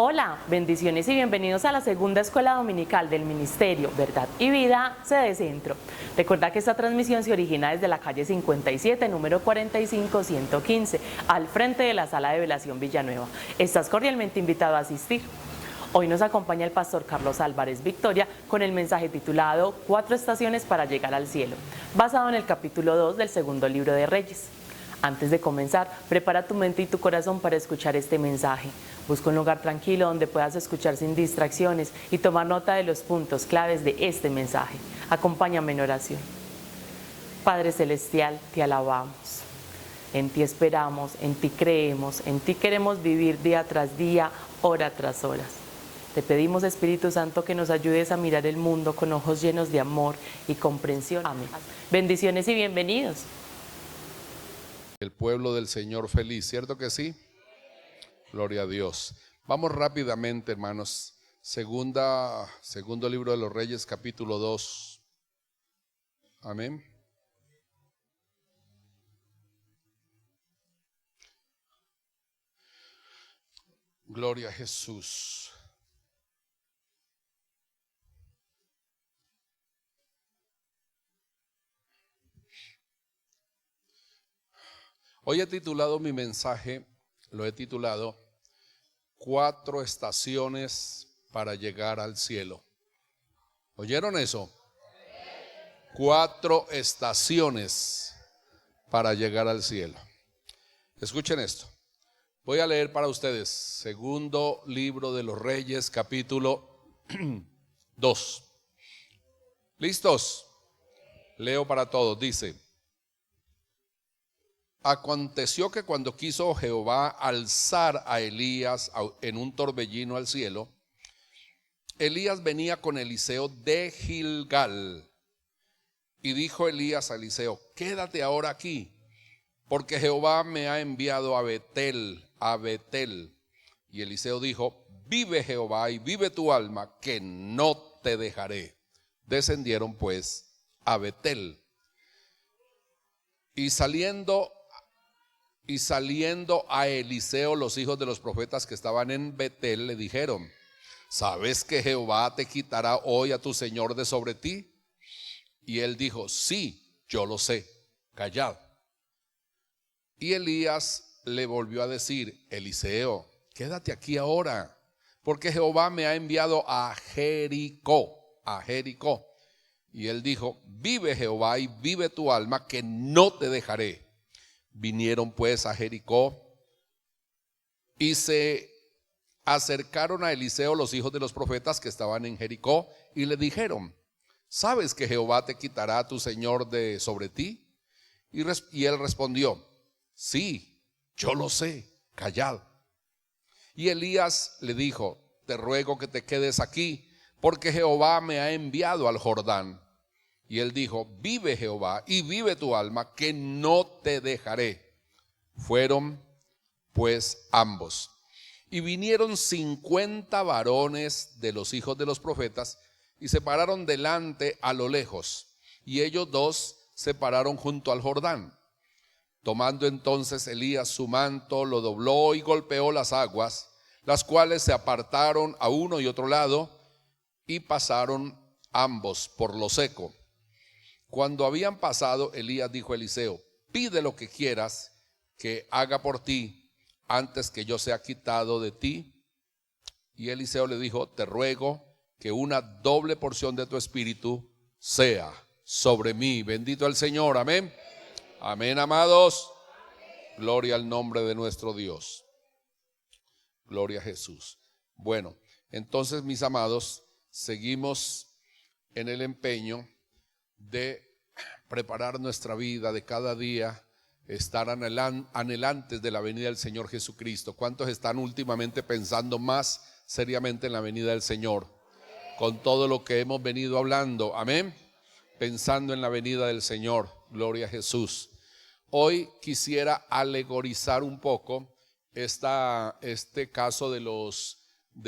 Hola, bendiciones y bienvenidos a la segunda escuela dominical del Ministerio Verdad y Vida, sede Centro. Recuerda que esta transmisión se origina desde la calle 57, número 45115, al frente de la sala de velación Villanueva. Estás cordialmente invitado a asistir. Hoy nos acompaña el pastor Carlos Álvarez Victoria con el mensaje titulado 4 estaciones para llegar al cielo, basado en el capítulo 2 del segundo libro de Reyes. Antes de comenzar, prepara tu mente y tu corazón para escuchar este mensaje. Busca un lugar tranquilo donde puedas escuchar sin distracciones y tomar nota de los puntos claves de este mensaje. Acompáñame en oración. Padre Celestial, te alabamos. En ti esperamos, en ti creemos, en ti queremos vivir día tras día, hora tras hora. Te pedimos, Espíritu Santo, que nos ayudes a mirar el mundo con ojos llenos de amor y comprensión. Amén. Bendiciones y bienvenidos. El pueblo del Señor feliz, ¿cierto que sí? Gloria a Dios. Vamos rápidamente, hermanos. Segundo libro de los Reyes, capítulo 2. Amén. Gloria a Jesús. Hoy he titulado mi mensaje, lo he titulado 4 estaciones para llegar al cielo. ¿Oyeron eso? 4 estaciones para llegar al cielo. Escuchen esto. Voy a leer para ustedes segundo libro de los Reyes, capítulo 2. ¿Listos? Leo para todos. Dice: aconteció que cuando quiso Jehová alzar a Elías en un torbellino al cielo, Elías venía con Eliseo de Gilgal. Y dijo Elías a Eliseo: quédate ahora aquí, porque Jehová me ha enviado a Betel. Y Eliseo dijo: vive Jehová y vive tu alma, que no te dejaré. Descendieron pues a Betel. Y saliendo a Eliseo los hijos de los profetas que estaban en Betel le dijeron: ¿sabes que Jehová te quitará hoy a tu señor de sobre ti? Y él dijo: sí, yo lo sé, callad. Y Elías le volvió a decir: Eliseo, quédate aquí ahora, porque Jehová me ha enviado a Jericó. Y él dijo: vive Jehová y vive tu alma, que no te dejaré. Vinieron pues a Jericó y se acercaron a Eliseo los hijos de los profetas que estaban en Jericó y le dijeron: ¿sabes que Jehová te quitará a tu señor de sobre ti? Y él respondió: sí, yo lo sé, callad. Y Elías le dijo: te ruego que te quedes aquí, porque Jehová me ha enviado al Jordán. Y él dijo: vive Jehová y vive tu alma, que no te dejaré. Fueron pues ambos. Y vinieron 50 varones de los hijos de los profetas y se pararon delante a lo lejos. Y ellos dos se pararon junto al Jordán. Tomando entonces Elías su manto, lo dobló y golpeó las aguas, las cuales se apartaron a uno y otro lado, y pasaron ambos por lo seco. Cuando habían pasado, Elías dijo a Eliseo: pide lo que quieras que haga por ti antes que yo sea quitado de ti. Y Eliseo le dijo: te ruego que una doble porción de tu espíritu sea sobre mí. Bendito el Señor, amén. Amén, amados. Gloria al nombre de nuestro Dios. Gloria a Jesús. Bueno, entonces, mis amados, seguimos en el empeño de preparar nuestra vida, de cada día estar anhelantes de la venida del Señor Jesucristo. ¿Cuántos están últimamente pensando más seriamente en la venida del Señor? Con todo lo que hemos venido hablando, amén, pensando en la venida del Señor. Gloria a Jesús. Hoy quisiera alegorizar un poco este caso de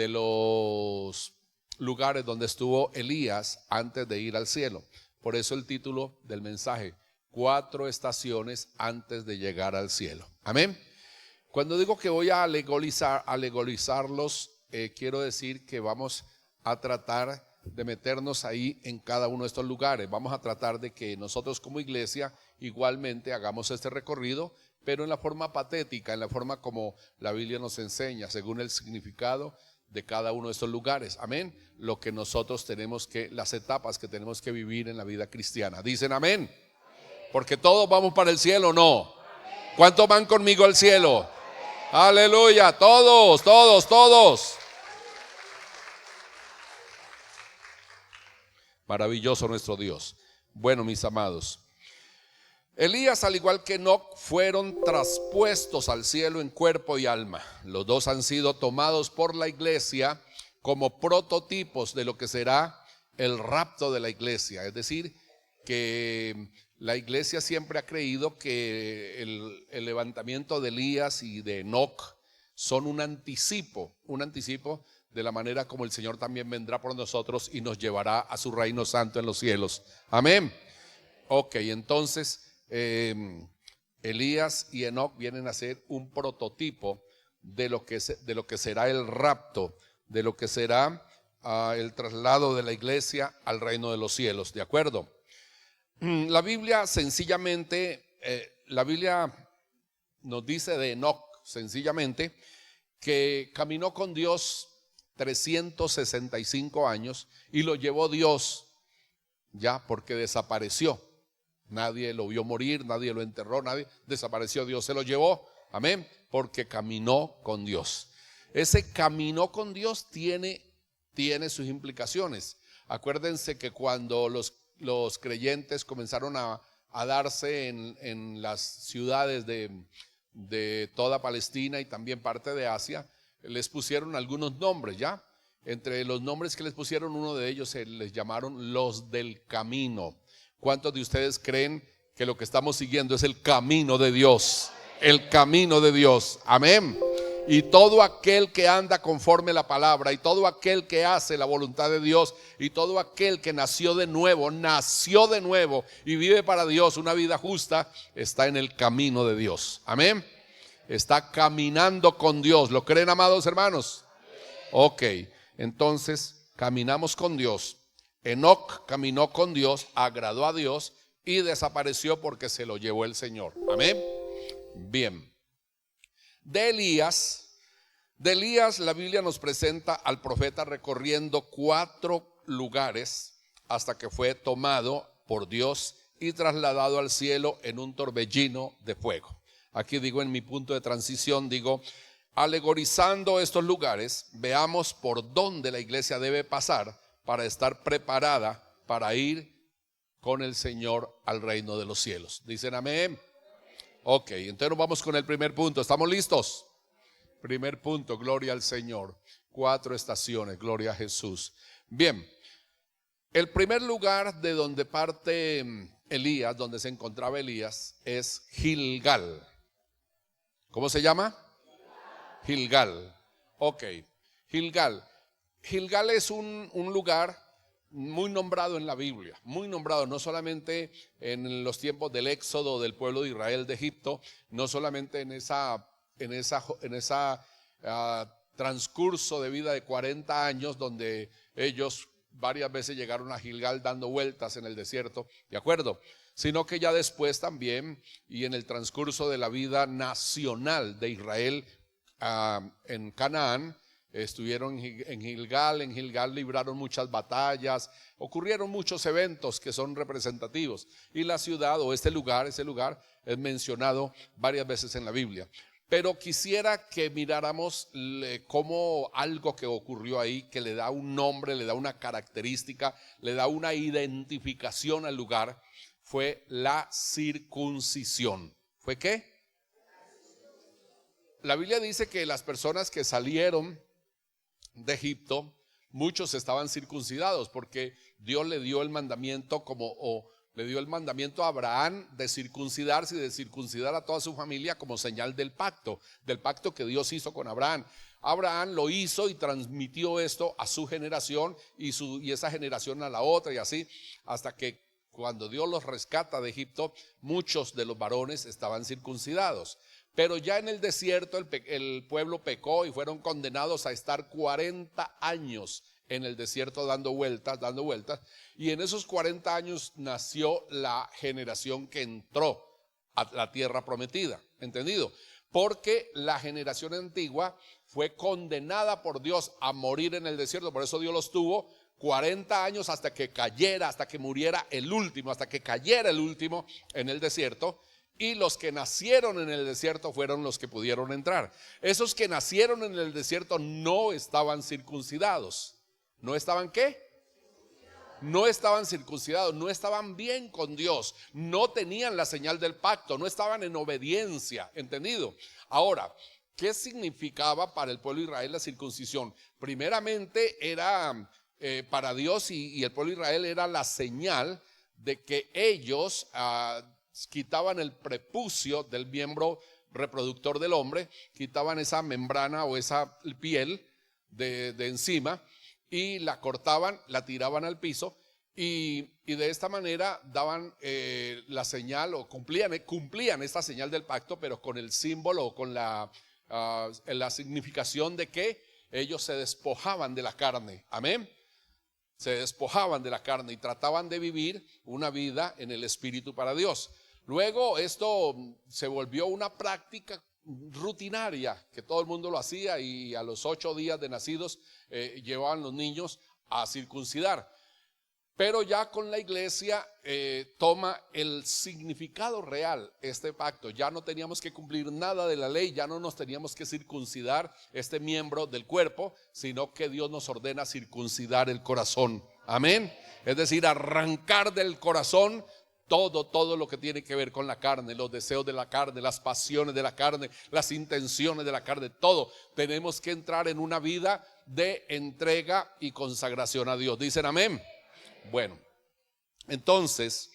los lugares donde estuvo Elías antes de ir al cielo. Por eso el título del mensaje: 4 estaciones antes de llegar al cielo. Amén. Cuando digo que voy a alegorizarlos, quiero decir que vamos a tratar de meternos ahí en cada uno de estos lugares. Vamos a tratar de que nosotros como iglesia igualmente hagamos este recorrido, pero en la forma patética, en la forma como la Biblia nos enseña, según el significado de cada uno de estos lugares. Amén. Lo que nosotros tenemos que, las etapas que tenemos que vivir en la vida cristiana. Dicen amén. Porque todos vamos para el cielo, ¿o no? ¿Cuántos van conmigo al cielo? Aleluya, todos, todos, todos. Maravilloso nuestro Dios. Bueno, mis amados, Elías, al igual que Enoc, fueron traspuestos al cielo en cuerpo y alma. Los dos han sido tomados por la iglesia como prototipos de lo que será el rapto de la iglesia. Es decir, que la iglesia siempre ha creído que el levantamiento de Elías y de Enoc son un anticipo de la manera como el Señor también vendrá por nosotros y nos llevará a su reino santo en los cielos. Amén. Ok, entonces Elías y Enoc vienen a ser un prototipo de lo que será el rapto, de lo que será el traslado de la iglesia al reino de los cielos. ¿De acuerdo? La Biblia sencillamente, la Biblia nos dice de Enoc sencillamente que caminó con Dios 365 años y lo llevó Dios ya porque desapareció. Nadie lo vio morir, nadie lo enterró, nadie desapareció, Dios se lo llevó. Amén, porque caminó con Dios. Ese camino con Dios tiene sus implicaciones. Acuérdense que cuando los creyentes comenzaron a darse en las ciudades de toda Palestina y también parte de Asia, les pusieron algunos nombres, ¿ya? Entre los nombres que les pusieron, uno de ellos les llamaron los del camino. ¿Cuántos de ustedes creen que lo que estamos siguiendo es el camino de Dios? El camino de Dios, amén. Y todo aquel que anda conforme a la palabra, y todo aquel que hace la voluntad de Dios, y todo aquel que nació de nuevo y vive para Dios una vida justa, está en el camino de Dios, amén. Está caminando con Dios. ¿Lo creen, amados hermanos? Ok, entonces caminamos con Dios. Enoc caminó con Dios, agradó a Dios y desapareció porque se lo llevó el Señor. Amén. Bien. De Elías la Biblia nos presenta al profeta recorriendo 4 lugares hasta que fue tomado por Dios y trasladado al cielo en un torbellino de fuego. Aquí digo, en mi punto de transición, digo, alegorizando estos lugares, veamos por dónde la iglesia debe pasar para estar preparada para ir con el Señor al reino de los cielos. ¿Dicen amén? Ok, entonces nos vamos con el primer punto. ¿Estamos listos? Primer punto, gloria al Señor. 4 estaciones, gloria a Jesús. Bien, el primer lugar de donde parte Elías, donde se encontraba Elías, es Gilgal. ¿Cómo se llama? Gilgal. Ok, Gilgal. Gilgal es un lugar muy nombrado en la Biblia, muy nombrado, no solamente en los tiempos del éxodo del pueblo de Israel de Egipto, no solamente en esa transcurso de vida de 40 años donde ellos varias veces llegaron a Gilgal dando vueltas en el desierto, ¿de acuerdo? Sino que ya después también y en el transcurso de la vida nacional de Israel en Canaán, estuvieron en Gilgal libraron muchas batallas, ocurrieron muchos eventos que son representativos y la ciudad o ese lugar es mencionado varias veces en la Biblia. Pero quisiera que miráramos cómo algo que ocurrió ahí, que le da un nombre, le da una característica, le da una identificación al lugar, fue la circuncisión. ¿Fue qué? La Biblia dice que las personas que salieron de Egipto, muchos estaban circuncidados porque Dios le dio el mandamiento le dio el mandamiento a Abraham de circuncidarse y de circuncidar a toda su familia como señal del pacto que Dios hizo con Abraham. Abraham lo hizo y transmitió esto a su generación y esa generación a la otra y así hasta que cuando Dios los rescata de Egipto, muchos de los varones estaban circuncidados. Pero ya en el desierto el pueblo pecó y fueron condenados a estar 40 años en el desierto dando vueltas. Y en esos 40 años nació la generación que entró a la tierra prometida. ¿Entendido? Porque la generación antigua fue condenada por Dios a morir en el desierto. Por eso Dios los tuvo 40 años hasta que cayera, hasta que muriera el último, hasta que cayera el último en el desierto. Y los que nacieron en el desierto fueron los que pudieron entrar. Esos que nacieron en el desierto no estaban circuncidados. ¿No estaban qué? No estaban circuncidados, no estaban bien con Dios, no tenían la señal del pacto, no estaban en obediencia, ¿entendido? Ahora, ¿qué significaba para el pueblo de Israel la circuncisión? Primeramente era para Dios y el pueblo de Israel era la señal de que ellos quitaban el prepucio del miembro reproductor del hombre, quitaban esa membrana o esa piel de encima y la cortaban, la tiraban al piso y de esta manera daban la señal o cumplían esta señal del pacto, pero con el símbolo o con la significación de que ellos se despojaban de la carne. Amén. Se despojaban de la carne y trataban de vivir una vida en el Espíritu para Dios. Luego esto se volvió una práctica rutinaria que todo el mundo lo hacía y a los 8 días de nacidos llevaban los niños a circuncidar. Pero ya con la iglesia toma el significado real este pacto. Ya no teníamos que cumplir nada de la ley, ya no nos teníamos que circuncidar este miembro del cuerpo, sino que Dios nos ordena circuncidar el corazón. Amén. Es decir, arrancar del corazón todo lo que tiene que ver con la carne, los deseos de la carne, las pasiones de la carne, las intenciones de la carne, todo. Tenemos que entrar en una vida de entrega y consagración a Dios. ¿Dicen amén? Bueno, entonces,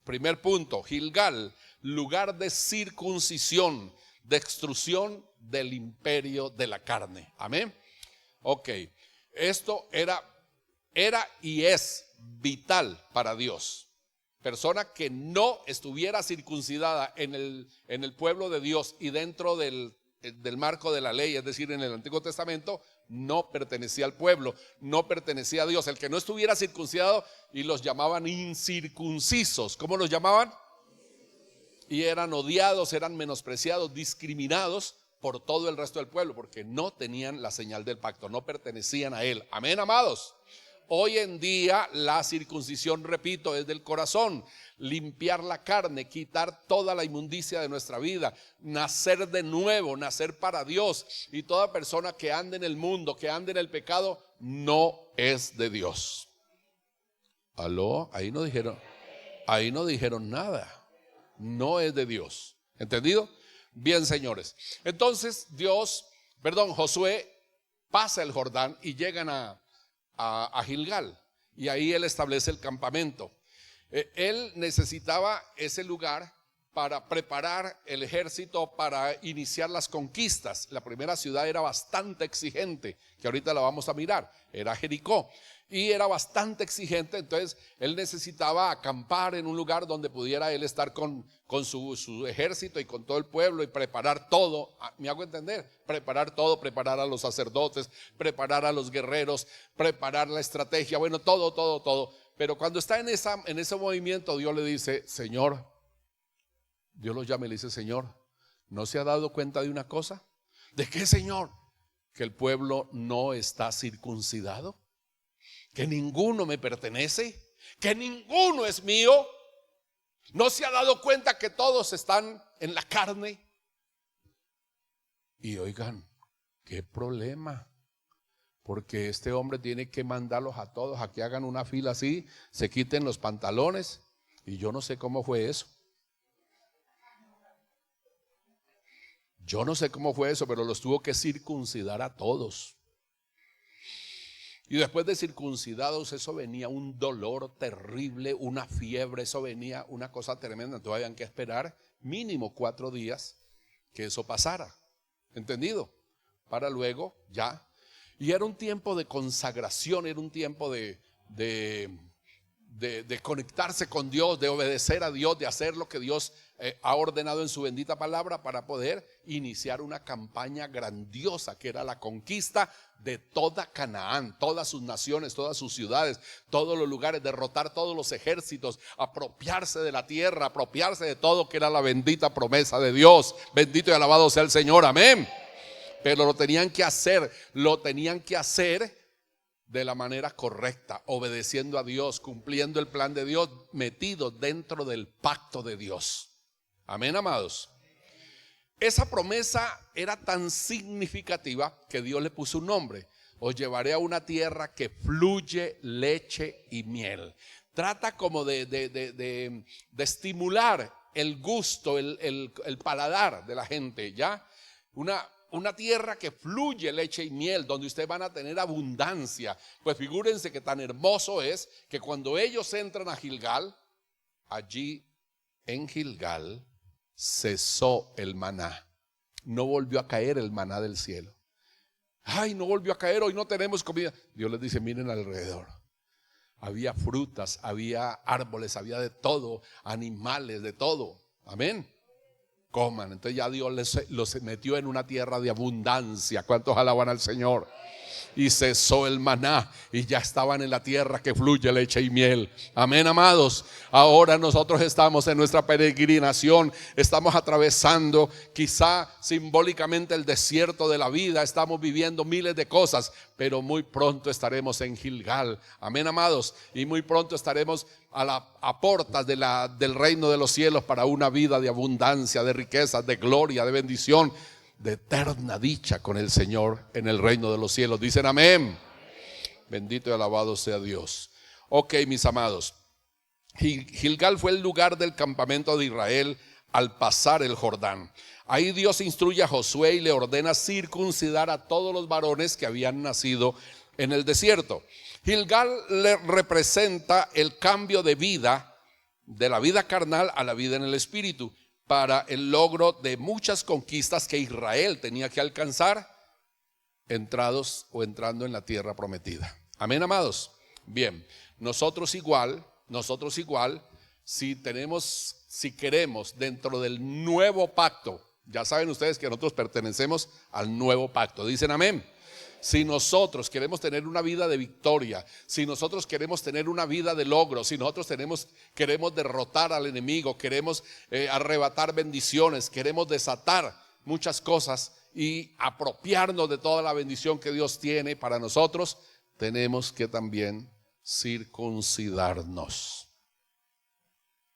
primer punto, Gilgal, lugar de circuncisión, de extrusión del imperio de la carne. Amén. Ok, esto era y es vital para Dios. Persona que no estuviera circuncidada en el pueblo de Dios y dentro del marco de la ley, es decir, en el Antiguo Testamento, no pertenecía al pueblo, no pertenecía a Dios. El que no estuviera circuncidado, y los llamaban incircuncisos. ¿Cómo los llamaban? Y eran odiados, eran menospreciados, discriminados por todo el resto del pueblo, porque no tenían la señal del pacto, no pertenecían a él. Amén, amados. Hoy en día la circuncisión, repito, es del corazón, limpiar la carne, quitar toda la inmundicia de nuestra vida, nacer de nuevo, nacer para Dios. Y toda persona que ande en el mundo, que ande en el pecado, no es de Dios. ¿Aló? Ahí no dijeron nada. No es de Dios. ¿Entendido? Bien, señores. Entonces Josué pasa el Jordán y llegan a Gilgal, y ahí él establece el campamento. Él necesitaba ese lugar para preparar el ejército para iniciar las conquistas. La primera ciudad era bastante exigente, que ahorita la vamos a mirar, era Jericó, y era bastante exigente. Entonces él necesitaba acampar en un lugar donde pudiera él estar con su ejército y con todo el pueblo y preparar todo. ¿Me hago entender? Preparar todo, preparar a los sacerdotes, preparar a los guerreros, preparar la estrategia, bueno, todo. Pero cuando está en ese movimiento, Dios le dice, Señor, Dios lo llama y le dice, Señor, ¿no se ha dado cuenta de una cosa? ¿De qué, Señor? Que el pueblo no está circuncidado, que ninguno me pertenece, que ninguno es mío. ¿No se ha dado cuenta que todos están en la carne? Y oigan, qué problema, porque este hombre tiene que mandarlos a todos a que hagan una fila así, se quiten los pantalones, y yo no sé cómo fue eso. Yo no sé cómo fue eso, pero los tuvo que circuncidar a todos. Y después de circuncidados, eso venía un dolor terrible, una fiebre, eso venía una cosa tremenda. Entonces habían que esperar mínimo 4 días que eso pasara. ¿Entendido? Para luego ya. Y era un tiempo de consagración, era un tiempo de conectarse con Dios, de obedecer a Dios, de hacer lo que Dios ha ordenado en su bendita palabra para poder iniciar una campaña grandiosa que era la conquista de toda Canaán, todas sus naciones, todas sus ciudades, todos los lugares, derrotar todos los ejércitos, apropiarse de la tierra, apropiarse de todo que era la bendita promesa de Dios. Bendito y alabado sea el Señor, amén. Pero lo tenían que hacer de la manera correcta, obedeciendo a Dios, cumpliendo el plan de Dios, metidos dentro del pacto de Dios. Amén, amados. Esa promesa era tan significativa que Dios le puso un nombre: os llevaré a una tierra que fluye leche y miel. Trata como de estimular el gusto, el paladar de la gente, ¿ya? Una tierra que fluye leche y miel, donde ustedes van a tener abundancia. Pues figúrense que tan hermoso es que cuando ellos entran a Gilgal, allí en Gilgal cesó el maná. No volvió a caer el maná del cielo. Ay, no volvió a caer, hoy no tenemos comida. Dios les dice: miren alrededor. Había frutas, había árboles, había de todo, animales, de todo. Amén. Coman. Entonces ya Dios los metió en una tierra de abundancia. ¿Cuántos alaban al Señor? Y cesó el maná y ya estaban en la tierra que fluye leche y miel. Amén, amados. Ahora nosotros estamos en nuestra peregrinación, estamos atravesando quizá simbólicamente el desierto de la vida, estamos viviendo miles de cosas, pero muy pronto estaremos en Gilgal. Amén, amados. Y muy pronto estaremos a puertas del reino de los cielos para una vida de abundancia, de riqueza, de gloria, de bendición, de eterna dicha con el Señor en el reino de los cielos. Dicen amén. Bendito y alabado sea Dios. Ok, mis amados, Gilgal fue el lugar del campamento de Israel al pasar el Jordán. Ahí Dios instruye a Josué y le ordena circuncidar a todos los varones que habían nacido en el desierto. Gilgal le representa el cambio de vida, de la vida carnal a la vida en el espíritu, para el logro de muchas conquistas que Israel tenía que alcanzar entrando en la tierra prometida. Amén, amados. Bien, nosotros igual, si queremos dentro del nuevo pacto, ya saben ustedes que nosotros pertenecemos al nuevo pacto. Dicen amén. Si nosotros queremos tener una vida de victoria, si nosotros queremos tener una vida de logro, si nosotros queremos derrotar al enemigo, queremos arrebatar bendiciones, queremos desatar muchas cosas y apropiarnos de toda la bendición que Dios tiene para nosotros, tenemos que también circuncidarnos.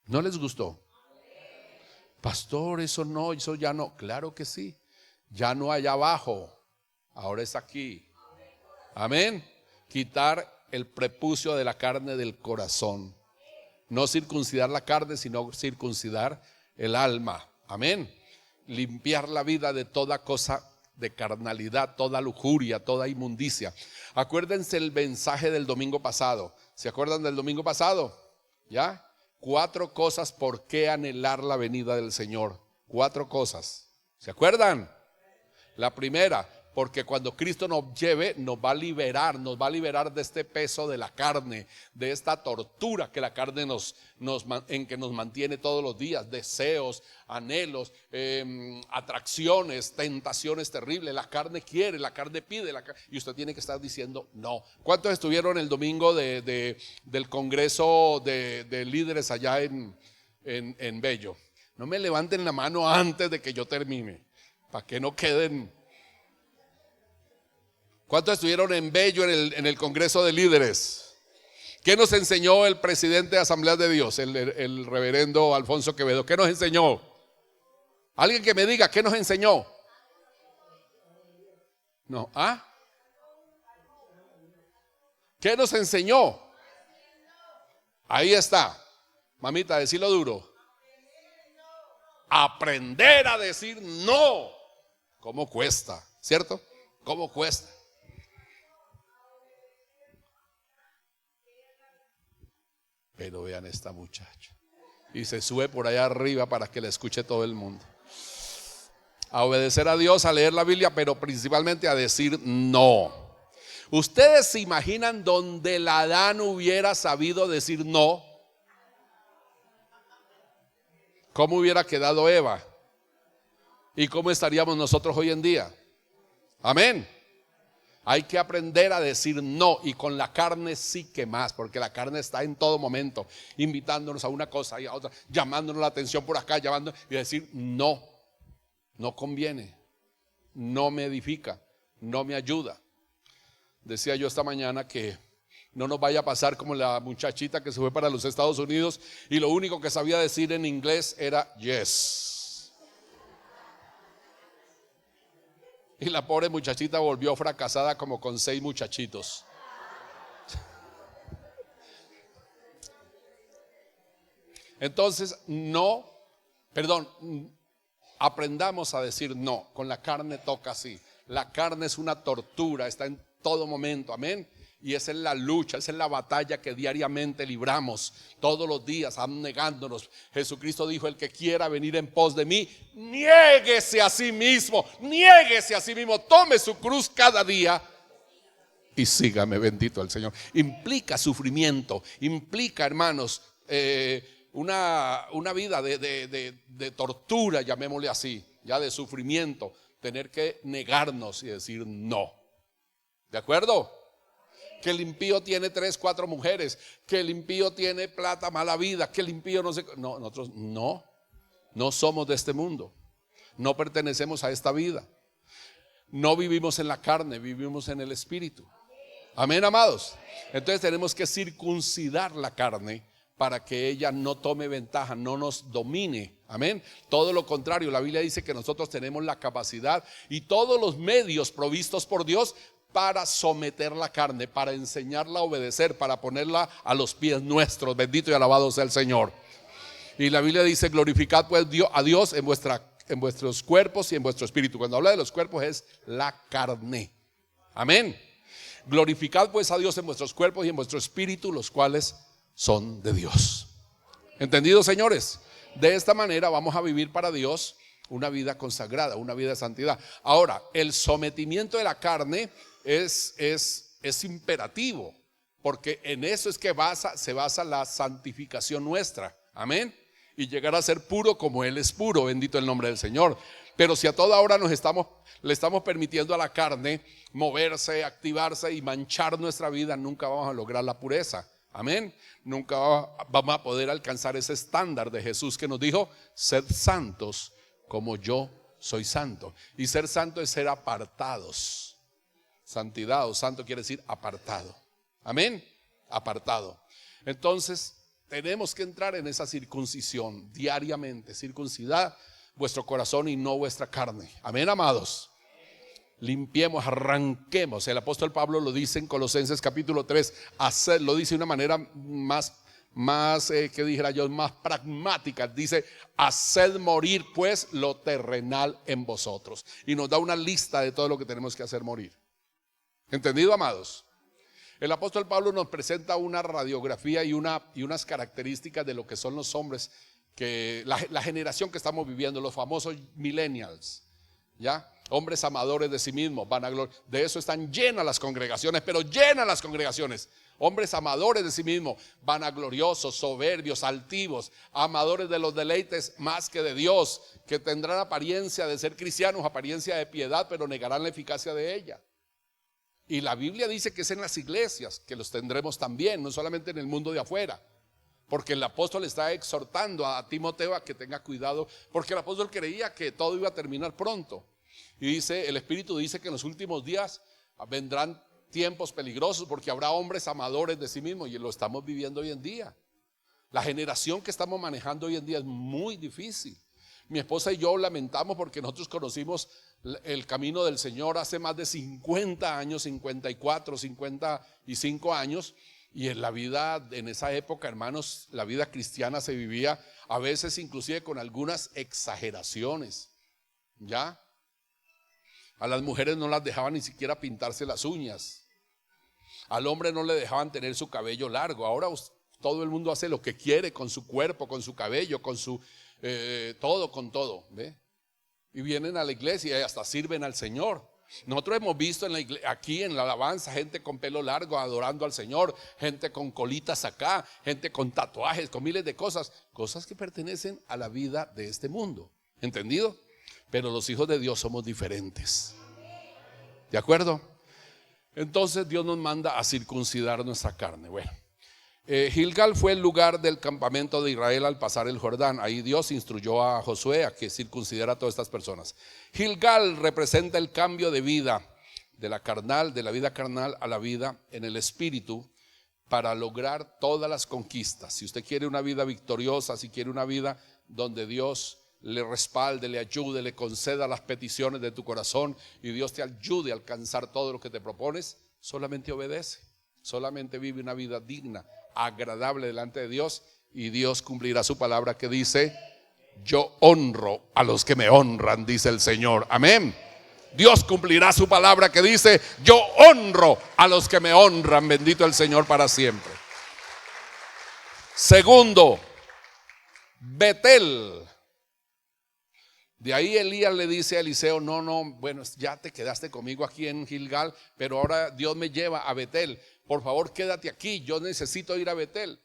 ¿No les gustó? Pastor, eso ya no. Claro que sí. Ya no allá abajo. Ahora es aquí. Amén. Quitar el prepucio de la carne del corazón. No circuncidar la carne, sino circuncidar el alma. Amén. Limpiar la vida de toda cosa de carnalidad, toda lujuria, toda inmundicia. Acuérdense el mensaje del domingo pasado. ¿Se acuerdan del domingo pasado? ¿Ya? 4 cosas por qué anhelar la venida del Señor. 4 cosas. ¿Se acuerdan? La primera, porque cuando Cristo nos lleve, nos va a liberar de este peso de la carne, de esta tortura que la carne en que nos mantiene todos los días, deseos, anhelos, atracciones, tentaciones terribles. La carne quiere, la carne pide, y usted tiene que estar diciendo no. ¿Cuántos estuvieron el domingo del congreso de líderes allá en Bello? No me levanten la mano antes de que yo termine, para que no queden. ¿Cuántos estuvieron en Bello en el Congreso de Líderes? ¿Qué nos enseñó el presidente de Asamblea de Dios, el reverendo Alfonso Quevedo? ¿Qué nos enseñó? Alguien que me diga, ¿qué nos enseñó? No, ¿ah? ¿Qué nos enseñó? Ahí está. Mamita, decilo duro. Aprender a decir no. ¿Cómo cuesta? ¿Cierto? ¿Cómo cuesta? Pero vean esta muchacha. Y se sube por allá arriba para que la escuche todo el mundo. A obedecer a Dios, a leer la Biblia, pero principalmente a decir no. ¿Ustedes se imaginan donde el Adán hubiera sabido decir no? ¿Cómo hubiera quedado Eva? ¿Y cómo estaríamos nosotros hoy en día? Amén. Hay que aprender a decir no, y con la carne sí que más, porque la carne está en todo momento, invitándonos a una cosa y a otra, llamándonos la atención por acá, llamando y decir no, no conviene, no me edifica, no me ayuda. Decía yo esta mañana que no nos vaya a pasar como la muchachita que se fue para los Estados Unidos y lo único que sabía decir en inglés era yes. Y la pobre muchachita volvió fracasada como con 6 muchachitos. Entonces, aprendamos a decir no. Con la carne toca así. La carne es una tortura, está en todo momento, amén. Y esa es la lucha, esa es la batalla que diariamente libramos todos los días, abnegándonos. Jesucristo dijo: el que quiera venir en pos de mí, niéguese a sí mismo, tome su cruz cada día y sígame. Bendito el Señor. Implica sufrimiento, implica, hermanos, una vida de tortura, llamémosle así, ya de sufrimiento, tener que negarnos y decir no. ¿De acuerdo? Que el impío tiene 3, 4 mujeres, que el impío tiene plata, mala vida, que el impío no sé. No, nosotros no somos de este mundo, no pertenecemos a esta vida, no vivimos en la carne, vivimos en el Espíritu. Amén, amados. Entonces tenemos que circuncidar la carne para que ella no tome ventaja, no nos domine. Amén. Todo lo contrario, la Biblia dice que nosotros tenemos la capacidad y todos los medios provistos por Dios para someter la carne, para enseñarla a obedecer, para ponerla a los pies nuestros. Bendito y alabado sea el Señor. Y la Biblia dice: glorificad pues a Dios en vuestros cuerpos y en vuestro espíritu. Cuando habla de los cuerpos es la carne. Amén. Glorificad pues a Dios en vuestros cuerpos y en vuestro espíritu, los cuales son de Dios. ¿Entendido, señores? De esta manera vamos a vivir para Dios una vida consagrada, una vida de santidad. Ahora, el sometimiento de la carne es imperativo, porque en eso es que se basa la santificación nuestra. Amén. Y llegar a ser puro como Él es puro. Bendito el nombre del Señor. Pero si a toda hora le estamos permitiendo a la carne moverse, activarse y manchar nuestra vida, nunca vamos a lograr la pureza. Amén. Nunca vamos a poder alcanzar ese estándar de Jesús que nos dijo: sed santos como yo soy santo. Y ser santo es ser apartados. Santidad o santo quiere decir apartado. Amén. Apartado. Entonces tenemos que entrar en esa circuncisión diariamente. Circuncidad vuestro corazón y no vuestra carne. Amén, amados. Limpiemos, arranquemos. El apóstol Pablo lo dice en Colosenses capítulo 3. Lo dice de una manera más que dijera yo, más pragmática. Dice: haced morir pues lo terrenal en vosotros. Y nos da una lista de todo lo que tenemos que hacer morir. ¿Entendido, amados? El apóstol Pablo nos presenta una radiografía y unas características de lo que son los hombres, que la generación que estamos viviendo, los famosos millennials, ¿ya? Hombres amadores de sí mismos, de eso están llenas las congregaciones, pero llenas las congregaciones. Hombres amadores de sí mismos, vanagloriosos, soberbios, altivos, amadores de los deleites más que de Dios, que tendrán apariencia de ser cristianos, apariencia de piedad, pero negarán la eficacia de ella. Y la Biblia dice que es en las iglesias que los tendremos también, no solamente en el mundo de afuera. Porque el apóstol está exhortando a Timoteo a que tenga cuidado, porque el apóstol creía que todo iba a terminar pronto. Y dice, el Espíritu dice que en los últimos días vendrán tiempos peligrosos, porque habrá hombres amadores de sí mismos, y lo estamos viviendo hoy en día. La generación que estamos manejando hoy en día es muy difícil. Mi esposa y yo lamentamos porque nosotros conocimos el camino del Señor hace más de 50 años, 54, 55 años. Y en la vida, en esa época, hermanos, la vida cristiana se vivía a veces inclusive con algunas exageraciones. ¿Ya? A las mujeres no las dejaban ni siquiera pintarse las uñas. Al hombre no le dejaban tener su cabello largo. Ahora todo el mundo hace lo que quiere con su cuerpo, con su cabello, con su todo, con todo. ¿Ve? Y vienen a la iglesia y hasta sirven al Señor. Nosotros hemos visto en la aquí en la alabanza gente con pelo largo adorando al Señor, gente con colitas acá, gente con tatuajes, con miles de cosas que pertenecen a la vida de este mundo. ¿Entendido? Pero los hijos de Dios somos diferentes. ¿De acuerdo? Entonces Dios nos manda a circuncidar nuestra carne. Bueno, Gilgal fue el lugar del campamento de Israel al pasar el Jordán. Ahí Dios instruyó a Josué a que circuncidara a todas estas personas. Gilgal representa el cambio de vida de la vida carnal a la vida en el espíritu, para lograr todas las conquistas. Si usted quiere una vida victoriosa, si quiere una vida donde Dios le respalde, le ayude, le conceda las peticiones de tu corazón y Dios te ayude a alcanzar todo lo que te propones, solamente obedece, solamente vive una vida digna, agradable delante de Dios, y Dios cumplirá su palabra que dice: yo honro a los que me honran, dice el Señor. Amén. Dios cumplirá su palabra que dice: yo honro a los que me honran. Bendito el Señor para siempre. Segundo, Betel. De ahí Elías le dice a Eliseo: no, bueno, ya te quedaste conmigo aquí en Gilgal, pero ahora Dios me lleva a Betel. Por favor, quédate aquí, yo necesito ir a Betel.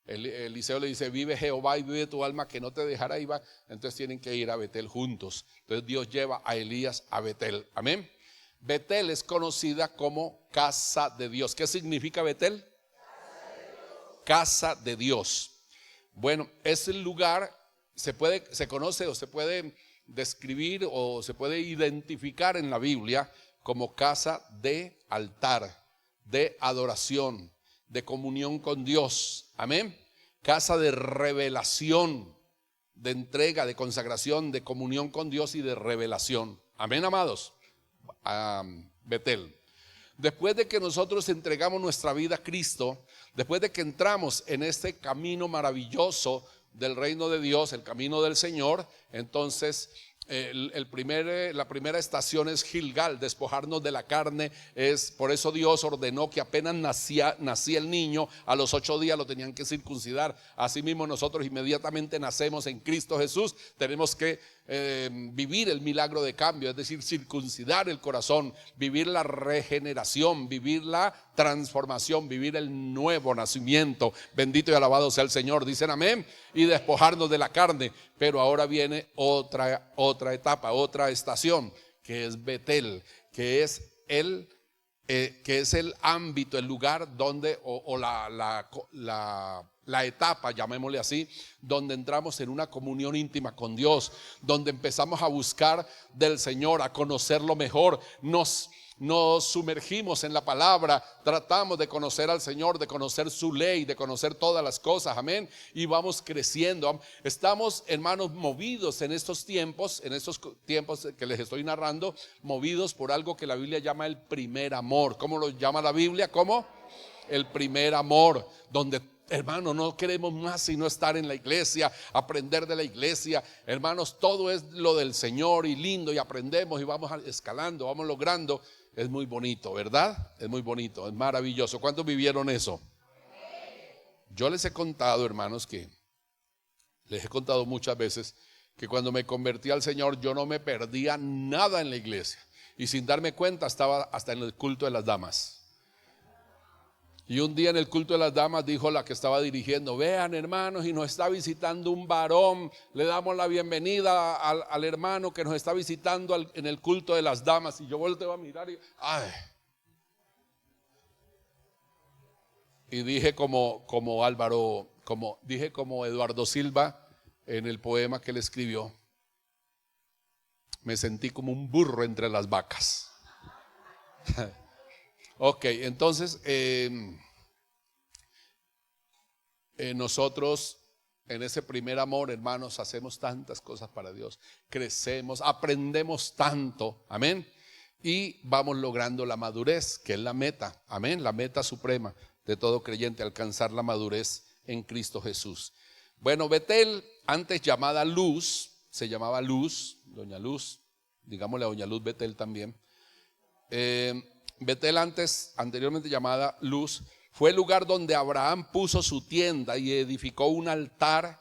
Eliseo le dice: vive Jehová y vive tu alma, que no te dejará. Y va. Entonces tienen que ir a Betel juntos. Entonces Dios lleva a Elías a Betel. Amén. Betel es conocida como casa de Dios. ¿Qué significa Betel? Casa de Dios. Bueno, es el lugar, se conoce o se puede describir o se puede identificar en la Biblia como casa de altar, de adoración, de comunión con Dios. Amén. Casa de revelación, de entrega, de consagración, de comunión con Dios y de revelación. Amén, amados. Betel. Después de que nosotros entregamos nuestra vida a Cristo, después de que entramos en este camino maravilloso del reino de Dios, el camino del Señor, entonces la primera estación es Gilgal, despojarnos de la carne. Es por eso Dios ordenó que apenas nacía el niño, a los 8 días lo tenían que circuncidar. Asimismo nosotros inmediatamente nacemos en Cristo Jesús, tenemos que vivir el milagro de cambio, es decir, circuncidar el corazón, vivir la regeneración, vivir la transformación, vivir el nuevo nacimiento. Bendito y alabado sea el Señor, dicen amén. Y despojarnos de la carne. Pero ahora viene otra etapa, otra estación, que es Betel, que es el ámbito, el lugar donde, la etapa, llamémosle así, donde entramos en una comunión íntima con Dios, donde empezamos a buscar del Señor, a conocerlo mejor, nos sumergimos en la palabra, tratamos de conocer al Señor, de conocer su ley, de conocer todas las cosas, amén, y vamos creciendo. Estamos, hermanos, movidos en estos tiempos que les estoy narrando, movidos por algo que la Biblia llama el primer amor. ¿Cómo lo llama la Biblia? ¿Cómo? El primer amor, donde, hermanos, no queremos más sino estar en la iglesia, aprender de la iglesia. Hermanos, todo es lo del Señor y lindo, y aprendemos y vamos escalando, vamos logrando. Es muy bonito, ¿verdad? Es muy bonito, es maravilloso. ¿Cuántos vivieron eso? Yo les he contado, hermanos, les he contado muchas veces que cuando me convertí al Señor yo no me perdía nada en la iglesia, y sin darme cuenta estaba hasta en el culto de las damas. Y un día en el culto de las damas dijo la que estaba dirigiendo: vean, hermanos, y nos está visitando un varón, le damos la bienvenida al hermano que nos está visitando en el culto de las damas. Y yo volteo a mirar y dije como Álvaro, dije como Eduardo Silva en el poema que él escribió: me sentí como un burro entre las vacas. Ok, entonces nosotros en ese primer amor, hermanos, hacemos tantas cosas para Dios, crecemos, aprendemos tanto, amén, y vamos logrando la madurez, que es la meta, amén, la meta suprema de todo creyente, alcanzar la madurez en Cristo Jesús. Bueno, Betel, antes llamada Luz, se llamaba Luz, Doña Luz, digámosle a Doña Luz Betel también. Betel, anteriormente llamada Luz, fue el lugar donde Abraham puso su tienda y edificó un altar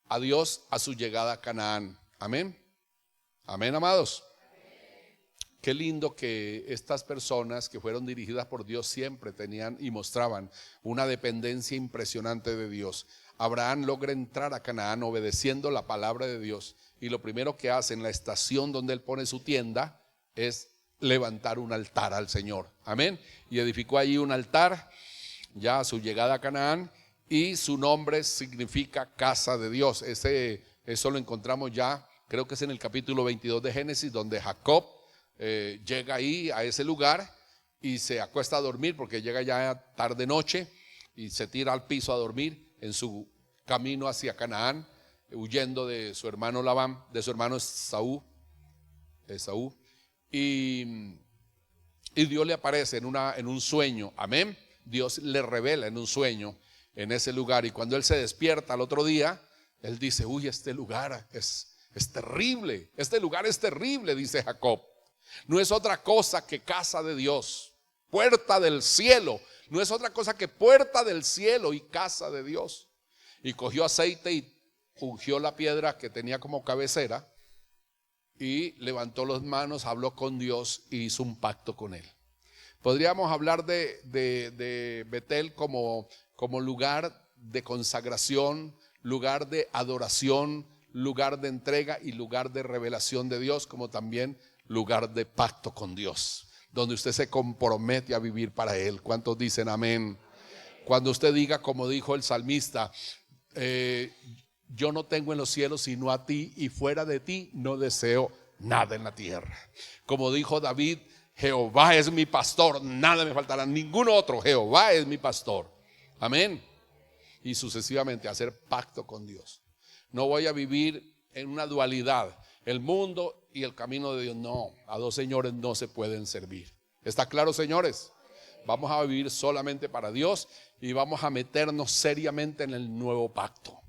a Dios a su llegada a Canaán. Amén. Amén, amados. Qué lindo que estas personas que fueron dirigidas por Dios siempre tenían y mostraban una dependencia impresionante de Dios. Abraham logra entrar a Canaán obedeciendo la palabra de Dios, y lo primero que hace en la estación donde él pone su tienda es levantar un altar al Señor. Amén. Y edificó allí un altar ya a su llegada a Canaán, y su nombre significa casa de Dios. Eso lo encontramos ya, creo que es en el capítulo 22 de Génesis, donde Jacob llega ahí a ese lugar y se acuesta a dormir, porque llega ya tarde noche y se tira al piso a dormir en su camino hacia Canaán, huyendo de su hermano Labán, de su hermano Esaú. Y Dios le aparece en un sueño. Amén. Dios le revela en un sueño en ese lugar, y cuando él se despierta al otro día, él dice: uy, este lugar es terrible, este lugar es terrible, dice Jacob. No es otra cosa que casa de Dios, puerta del cielo. No es otra cosa que puerta del cielo y casa de Dios. Y cogió aceite y ungió la piedra que tenía como cabecera, y levantó las manos, habló con Dios y hizo un pacto con él. Podríamos hablar de Betel como lugar de consagración, lugar de adoración, lugar de entrega y lugar de revelación de Dios, como también lugar de pacto con Dios, donde usted se compromete a vivir para Él. ¿Cuántos dicen amén? Cuando usted diga, como dijo el salmista, yo no tengo en los cielos sino a ti, y fuera de ti no deseo nada en la tierra. Como dijo David: Jehová es mi pastor, nada me faltará, ningún otro. Jehová es mi pastor. Amén. Y sucesivamente hacer pacto con Dios. No voy a vivir en una dualidad, el mundo y el camino de Dios. No, a dos señores no se pueden servir. ¿Está claro, señores? Vamos a vivir solamente para Dios, y vamos a meternos seriamente en el nuevo pacto.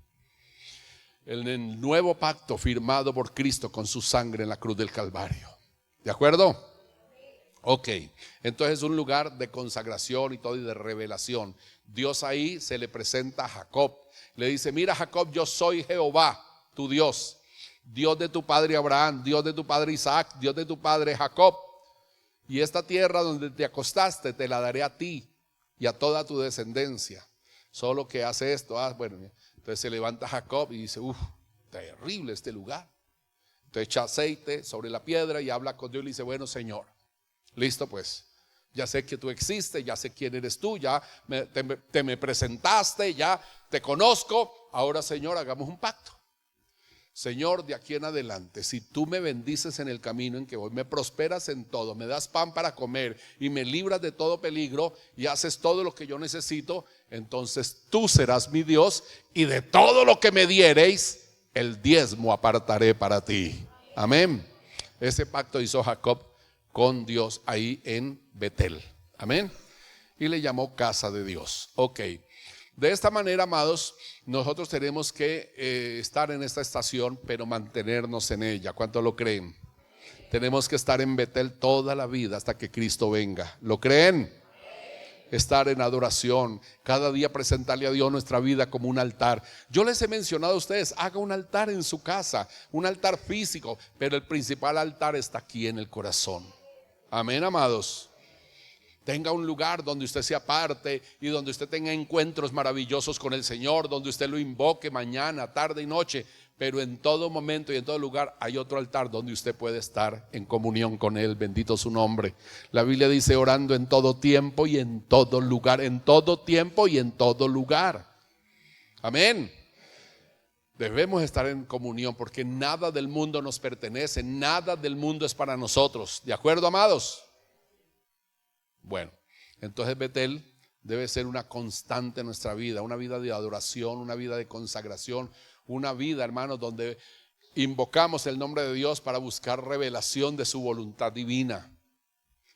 En el nuevo pacto firmado por Cristo con su sangre en la cruz del Calvario. ¿De acuerdo? Ok, entonces es un lugar de consagración y todo, y de revelación. Dios ahí se le presenta a Jacob. Le dice: mira, Jacob, yo soy Jehová, tu Dios, Dios de tu padre Abraham, Dios de tu padre Isaac, Dios de tu padre Jacob. Y esta tierra donde te acostaste te la daré a ti y a toda tu descendencia. Solo que hace esto. Bueno, entonces se levanta Jacob y dice: terrible este lugar. Entonces echa aceite sobre la piedra y habla con Dios y le dice: bueno, Señor, listo, pues ya sé que tú existes, ya sé quién eres tú, ya te me presentaste, ya te conozco. Ahora, Señor, hagamos un pacto. Señor, de aquí en adelante, si tú me bendices en el camino en que voy, me prosperas en todo, me das pan para comer y me libras de todo peligro y haces todo lo que yo necesito, entonces tú serás mi Dios, y de todo lo que me diereis, el diezmo apartaré para ti. Amén. Ese pacto hizo Jacob con Dios ahí en Betel. Amén. Y le llamó casa de Dios. Ok. De esta manera, amados, nosotros tenemos que estar en esta estación, pero mantenernos en ella. ¿Cuánto lo creen? Tenemos que estar en Betel toda la vida hasta que Cristo venga. ¿Lo creen? Estar en adoración, cada día presentarle a Dios nuestra vida como un altar. Yo les he mencionado a ustedes: haga un altar en su casa, un altar físico, pero el principal altar está aquí en el corazón. Amén, amados. Tenga un lugar donde usted se aparte y donde usted tenga encuentros maravillosos con el Señor, donde usted lo invoque mañana, tarde y noche. Pero en todo momento y en todo lugar hay otro altar donde usted puede estar en comunión con Él. Bendito su nombre. La Biblia dice: orando en todo tiempo y en todo lugar. En todo tiempo y en todo lugar. Amén. Debemos estar en comunión, porque nada del mundo nos pertenece, nada del mundo es para nosotros. ¿De acuerdo, amados? Bueno, entonces Betel debe ser una constante en nuestra vida, una vida de adoración, una vida de consagración, una vida, hermanos, donde invocamos el nombre de Dios para buscar revelación de su voluntad divina.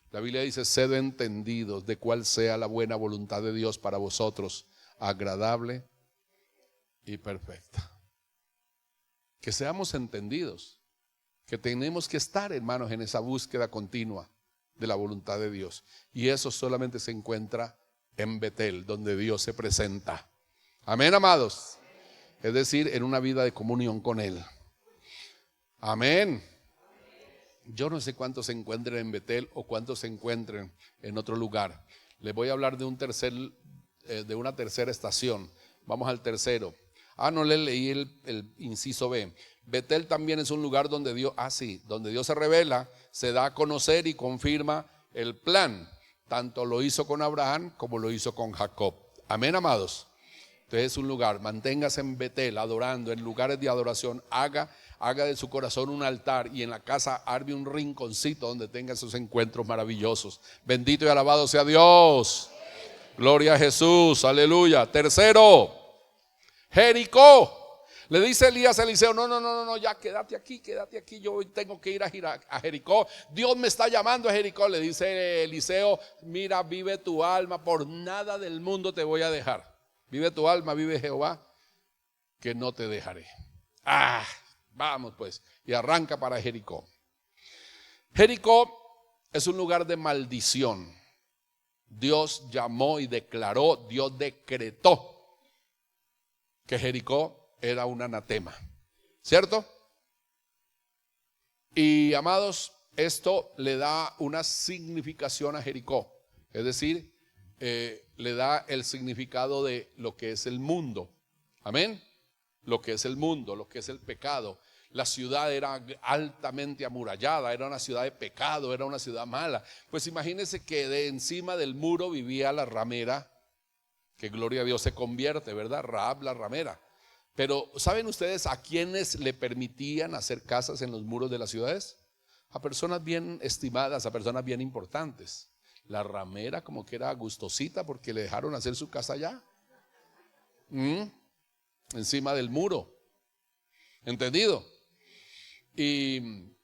La Biblia dice: sed entendidos de cuál sea la buena voluntad de Dios para vosotros, agradable y perfecta. Que seamos entendidos, que tenemos que estar, hermanos, en esa búsqueda continua de la voluntad de Dios. Y eso solamente se encuentra en Betel, donde Dios se presenta. Amén, amados. Es decir, en una vida de comunión con Él. Amén. Yo no sé cuántos se encuentren en Betel o cuántos se encuentren en otro lugar. Les voy a hablar de una tercera estación. Vamos al tercero. No le leí el inciso B. Betel también es un lugar donde donde Dios se revela, se da a conocer y confirma el plan. Tanto lo hizo con Abraham como lo hizo con Jacob. Amén, amados. Entonces es un lugar, manténgase en Betel adorando, en lugares de adoración, haga de su corazón un altar y en la casa arme un rinconcito donde tenga esos encuentros maravillosos. Bendito y alabado sea Dios. Gloria a Jesús, aleluya. Tercero, Jericó. Le dice Elías a Eliseo, no, ya quédate aquí, yo hoy tengo que ir a Jericó. Dios me está llamando a Jericó. Le dice Eliseo, mira, vive tu alma, por nada del mundo te voy a dejar. Vive tu alma, vive Jehová, que no te dejaré. Vamos pues, y arranca para Jericó. Jericó es un lugar de maldición. Dios llamó y declaró, Dios decretó que Jericó era un anatema, ¿cierto? Y amados, esto le da una significación a Jericó, es decir, le da el significado de lo que es el mundo. Amén. Lo que es el mundo, lo que es el pecado. La ciudad era altamente amurallada, era una ciudad de pecado, era una ciudad mala. Pues imagínense que de encima del muro vivía la ramera, que gloria a Dios se convierte, ¿verdad? Rahab la ramera. Pero ¿saben ustedes a quiénes le permitían hacer casas en los muros de las ciudades? A personas bien estimadas, a personas bien importantes. La ramera como que era gustosita porque le dejaron hacer su casa allá, encima del muro. ¿Entendido? Y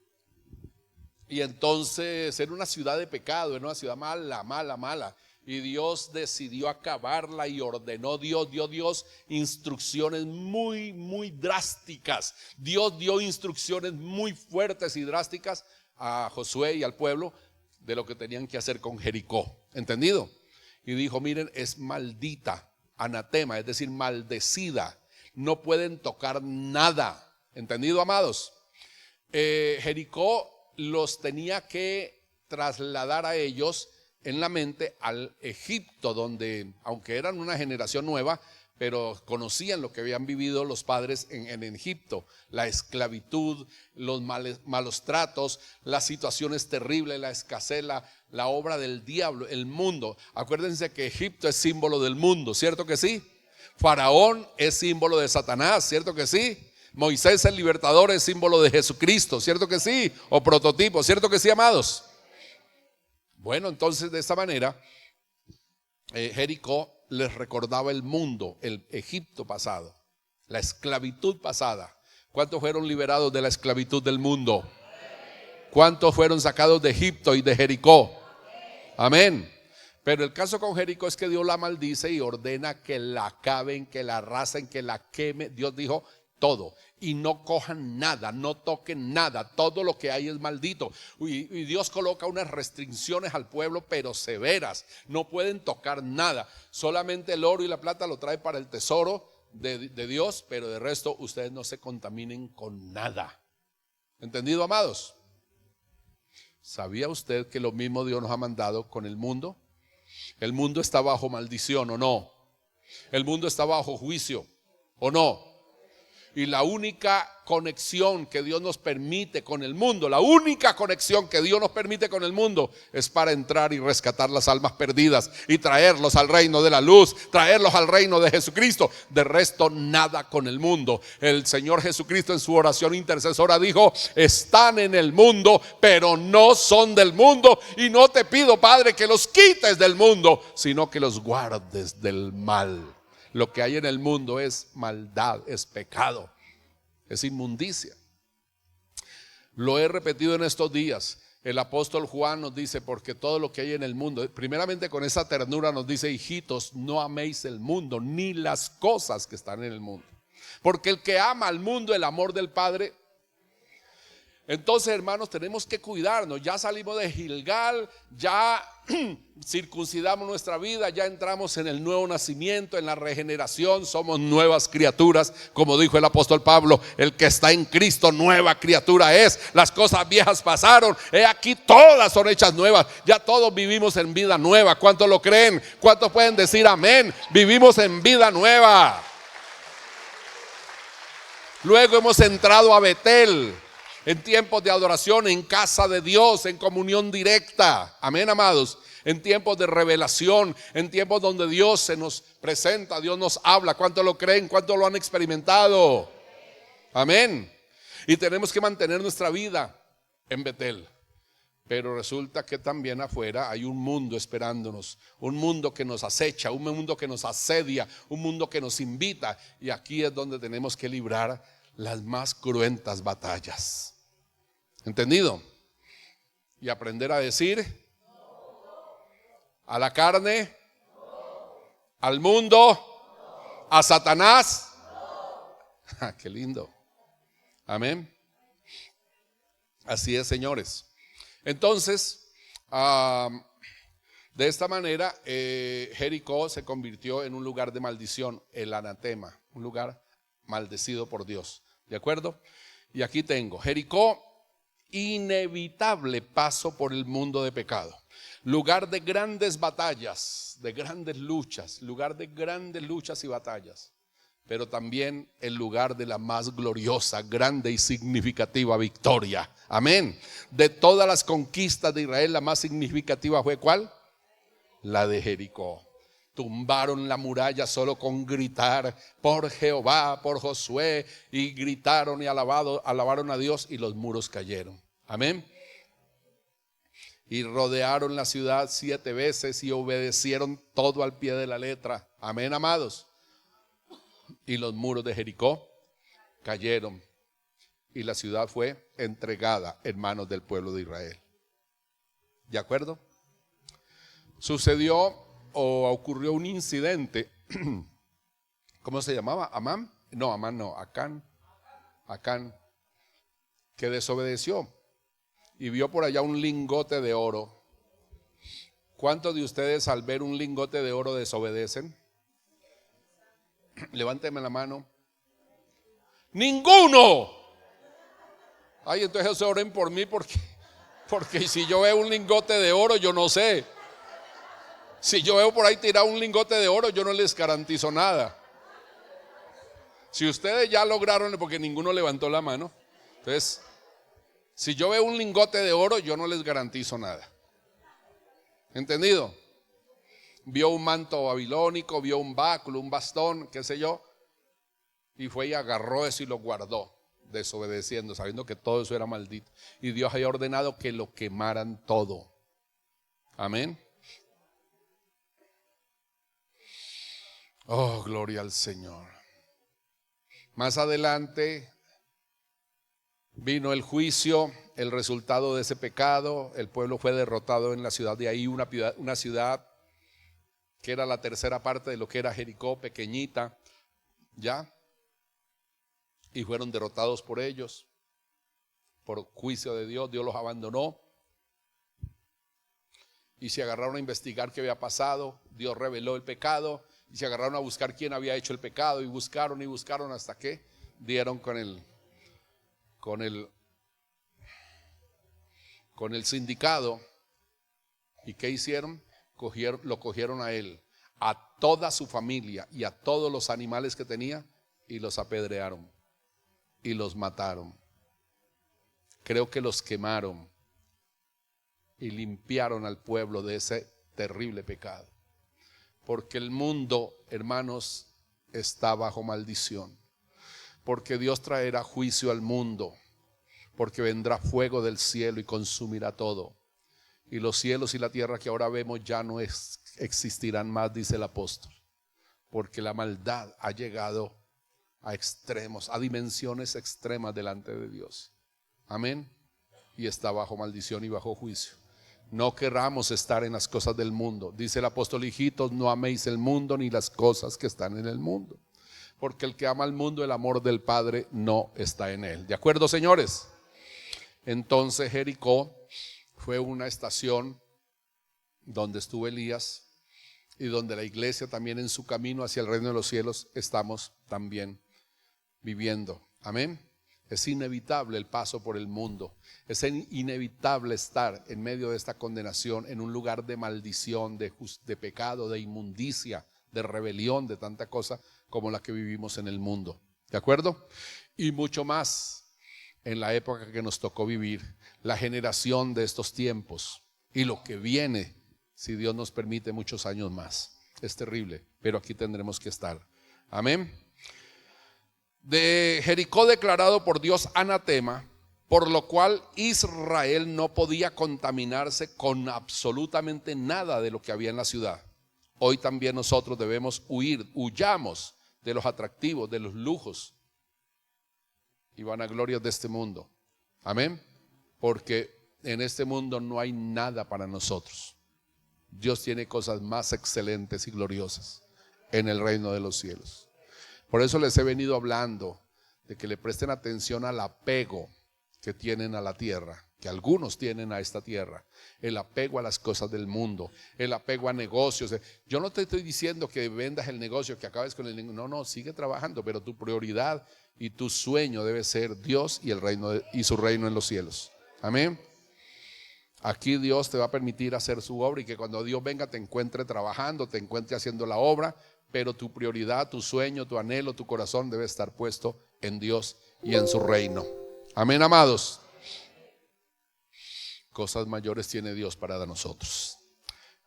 entonces era una ciudad de pecado, era una ciudad mala. Y Dios decidió acabarla y ordenó, dio Dios instrucciones muy drásticas. Dios dio instrucciones muy fuertes y drásticas a Josué y al pueblo de lo que tenían que hacer con Jericó. ¿Entendido? Y dijo, miren, es maldita, anatema, es decir, maldecida. No pueden tocar nada. ¿Entendido, amados? Jericó los tenía que trasladar a ellos en la mente al Egipto, donde aunque eran una generación nueva, pero conocían lo que habían vivido los padres en Egipto, la esclavitud, los malos tratos, las situaciones terribles, la escasez, la obra del diablo, el mundo. Acuérdense que Egipto es símbolo del mundo, ¿cierto que sí? Faraón es símbolo de Satanás, ¿cierto que sí? Moisés el libertador es símbolo de Jesucristo, ¿cierto que sí? O prototipo, ¿cierto que sí, amados? Bueno, entonces de esta manera Jericó les recordaba el mundo, el Egipto pasado, la esclavitud pasada. ¿Cuántos fueron liberados de la esclavitud del mundo? ¿Cuántos fueron sacados de Egipto y de Jericó? Amén. Pero el caso con Jericó es que Dios la maldice y ordena que la acaben, que la arrasen, que la queme. Dios dijo todo. Y no cojan nada, no toquen nada. Todo lo que hay es maldito. Y Dios coloca unas restricciones al pueblo, pero severas. No pueden tocar nada. Solamente el oro y la plata lo trae para el tesoro de Dios, pero de resto ustedes no se contaminen con nada. ¿Entendido, amados? ¿Sabía usted que lo mismo Dios nos ha mandado con el mundo? El mundo está bajo maldición, ¿o no? El mundo está bajo juicio, ¿o no? Y la única conexión que Dios nos permite con el mundo, la única conexión que Dios nos permite con el mundo es para entrar y rescatar las almas perdidas y traerlos al reino de la luz, traerlos al reino de Jesucristo. De resto, nada con el mundo. El Señor Jesucristo en su oración intercesora dijo: están en el mundo, pero no son del mundo, y no te pido, Padre, que los quites del mundo, sino que los guardes del mal. Lo que hay en el mundo es maldad, es pecado, es inmundicia. Lo he repetido en estos días. El apóstol Juan nos dice: porque todo lo que hay en el mundo, primeramente con esa ternura nos dice: hijitos, no améis el mundo ni las cosas que están en el mundo, porque el que ama al mundo, el amor del Padre. Entonces, hermanos, tenemos que cuidarnos. Ya salimos de Gilgal, ya circuncidamos nuestra vida, ya entramos en el nuevo nacimiento, en la regeneración. Somos nuevas criaturas, como dijo el apóstol Pablo: el que está en Cristo, nueva criatura es. Las cosas viejas pasaron, he aquí todas son hechas nuevas. Ya todos vivimos en vida nueva. ¿Cuántos lo creen? ¿Cuántos pueden decir amén? Vivimos en vida nueva. Luego hemos entrado a Betel, en tiempos de adoración, en casa de Dios, en comunión directa. Amén, amados. En tiempos de revelación, en tiempos donde Dios se nos presenta, Dios nos habla. ¿Cuántos lo creen? ¿Cuántos lo han experimentado? Amén. Y tenemos que mantener nuestra vida en Betel. Pero resulta que también afuera hay un mundo esperándonos, un mundo que nos acecha, un mundo que nos asedia, un mundo que nos invita. Y aquí es donde tenemos que librar las más cruentas batallas. ¿Entendido? Y aprender a decir: a la carne, al mundo, a Satanás. ¡Qué lindo! Amén. Así es, señores. Entonces, de esta manera, Jericó se convirtió en un lugar de maldición, el anatema, un lugar maldecido por Dios. ¿De acuerdo? Y aquí tengo Jericó, inevitable paso por el mundo de pecado, lugar de grandes batallas, de grandes luchas, lugar de grandes luchas y batallas, pero también el lugar de la más gloriosa, grande y significativa victoria. Amén. De todas las conquistas de Israel, la más significativa fue ¿cuál? La de Jericó. Tumbaron la muralla solo con gritar por Jehová, por Josué, y gritaron y alabaron a Dios, y los muros cayeron. Amén. Y rodearon la ciudad 7 veces y obedecieron todo al pie de la letra. Amén, amados. Y los muros de Jericó cayeron y la ciudad fue entregada en manos del pueblo de Israel. ¿De acuerdo? Sucedió o ocurrió un incidente. ¿Cómo se llamaba? ¿Amán? No, Amán no, Acán, que desobedeció y vio por allá un lingote de oro. ¿Cuántos de ustedes al ver un lingote de oro desobedecen? Levánteme la mano. ¡Ninguno! Ay, entonces oren por mí porque si yo veo un lingote de oro, yo no sé. Si yo veo por ahí tirado un lingote de oro, yo no les garantizo nada. Si ustedes ya lograron, porque ninguno levantó la mano, entonces, si yo veo un lingote de oro, yo no les garantizo nada. ¿Entendido? Vio un manto babilónico, vio un báculo, un bastón, qué sé yo, y fue y agarró eso y lo guardó, desobedeciendo, sabiendo que todo eso era maldito. Y Dios había ordenado que lo quemaran todo. Amén. Oh, gloria al Señor. Más adelante vino el juicio, el resultado de ese pecado. El pueblo fue derrotado en la ciudad de ahí, una ciudad que era la tercera parte de lo que era Jericó, pequeñita, ¿ya? Y fueron derrotados por ellos, por juicio de Dios. Dios los abandonó y se agarraron a investigar qué había pasado. Dios reveló el pecado y se agarraron a buscar quién había hecho el pecado, y buscaron hasta que dieron con el sindicado. ¿Y qué hicieron? Lo cogieron a él, a toda su familia y a todos los animales que tenía, y los apedrearon y los mataron. Creo que los quemaron y limpiaron al pueblo de ese terrible pecado. Porque el mundo, hermanos, está bajo maldición. Porque Dios traerá juicio al mundo. Porque vendrá fuego del cielo y consumirá todo. Y los cielos y la tierra que ahora vemos ya no existirán más, dice el apóstol. Porque la maldad ha llegado a extremos, a dimensiones extremas delante de Dios. Amén. Y está bajo maldición y bajo juicio. No querramos estar en las cosas del mundo. Dice el apóstol: hijitos, no améis el mundo ni las cosas que están en el mundo. Porque el que ama al mundo, el amor del Padre no está en él. ¿De acuerdo, señores? Entonces Jericó fue una estación donde estuvo Elías y donde la iglesia también en su camino hacia el reino de los cielos estamos también viviendo. Amén. Es inevitable el paso por el mundo. Es inevitable estar en medio de esta condenación, en un lugar de maldición, de pecado, de inmundicia, de rebelión, de tanta cosa como la que vivimos en el mundo. ¿De acuerdo? Y mucho más en la época que nos tocó vivir, la generación de estos tiempos y lo que viene, si Dios nos permite, muchos años más. Es terrible, pero aquí tendremos que estar. Amén. De Jericó declarado por Dios anatema, por lo cual Israel no podía contaminarse con absolutamente nada de lo que había en la ciudad. Hoy también nosotros debemos huyamos de los atractivos, de los lujos y vanaglorias de este mundo. Amén. Porque en este mundo no hay nada para nosotros. Dios tiene cosas más excelentes y gloriosas en el reino de los cielos. Por eso les he venido hablando de que le presten atención al apego que tienen a la tierra, que algunos tienen a esta tierra, el apego a las cosas del mundo, el apego a negocios. Yo no te estoy diciendo que vendas el negocio, que acabes con el negocio. No, sigue trabajando, pero tu prioridad y tu sueño debe ser Dios y el reino y su reino en los cielos. Amén. Aquí Dios te va a permitir hacer su obra y que cuando Dios venga te encuentre trabajando, te encuentre haciendo la obra, pero tu prioridad, tu sueño, tu anhelo, tu corazón debe estar puesto en Dios y en su reino. Amén, amados. Cosas mayores tiene Dios para nosotros.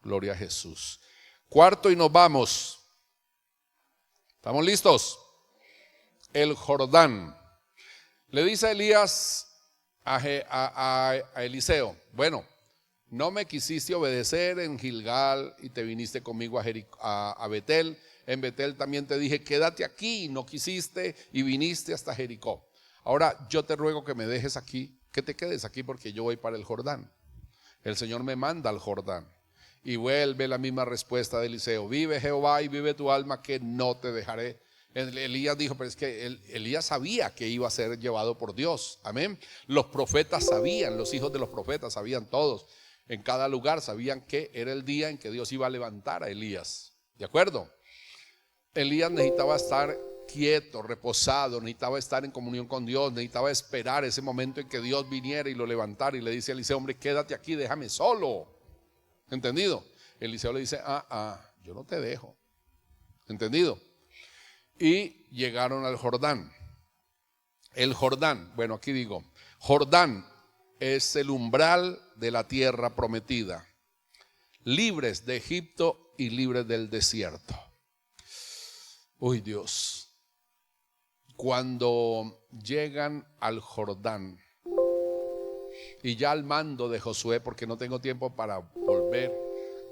Gloria a Jesús. Cuarto y nos vamos. ¿Estamos listos? El Jordán. Le dice Elías a Eliseo: bueno, no me quisiste obedecer en Gilgal y te viniste conmigo a Betel. En Betel también te dije quédate aquí, no quisiste y viniste hasta Jericó. Ahora yo te ruego que me dejes aquí, que te quedes aquí porque yo voy para el Jordán. El Señor me manda al Jordán. Y vuelve la misma respuesta de Eliseo: vive Jehová y vive tu alma que no te dejaré. Elías dijo, pero es que Elías sabía que iba a ser llevado por Dios. Amén. Los profetas sabían, los hijos de los profetas sabían todos. En cada lugar sabían que era el día en que Dios iba a levantar a Elías. ¿De acuerdo? Elías necesitaba estar quieto, reposado, necesitaba estar en comunión con Dios, necesitaba esperar ese momento en que Dios viniera y lo levantara. Y le dice a Eliseo: hombre, quédate aquí, déjame solo. ¿Entendido? Eliseo le dice: yo no te dejo. ¿Entendido? Y llegaron al Jordán. El Jordán, bueno, aquí digo, Jordán es el umbral de la tierra prometida, libres de Egipto y libres del desierto. Uy, Dios, cuando llegan al Jordán y ya al mando de Josué, porque no tengo tiempo para volver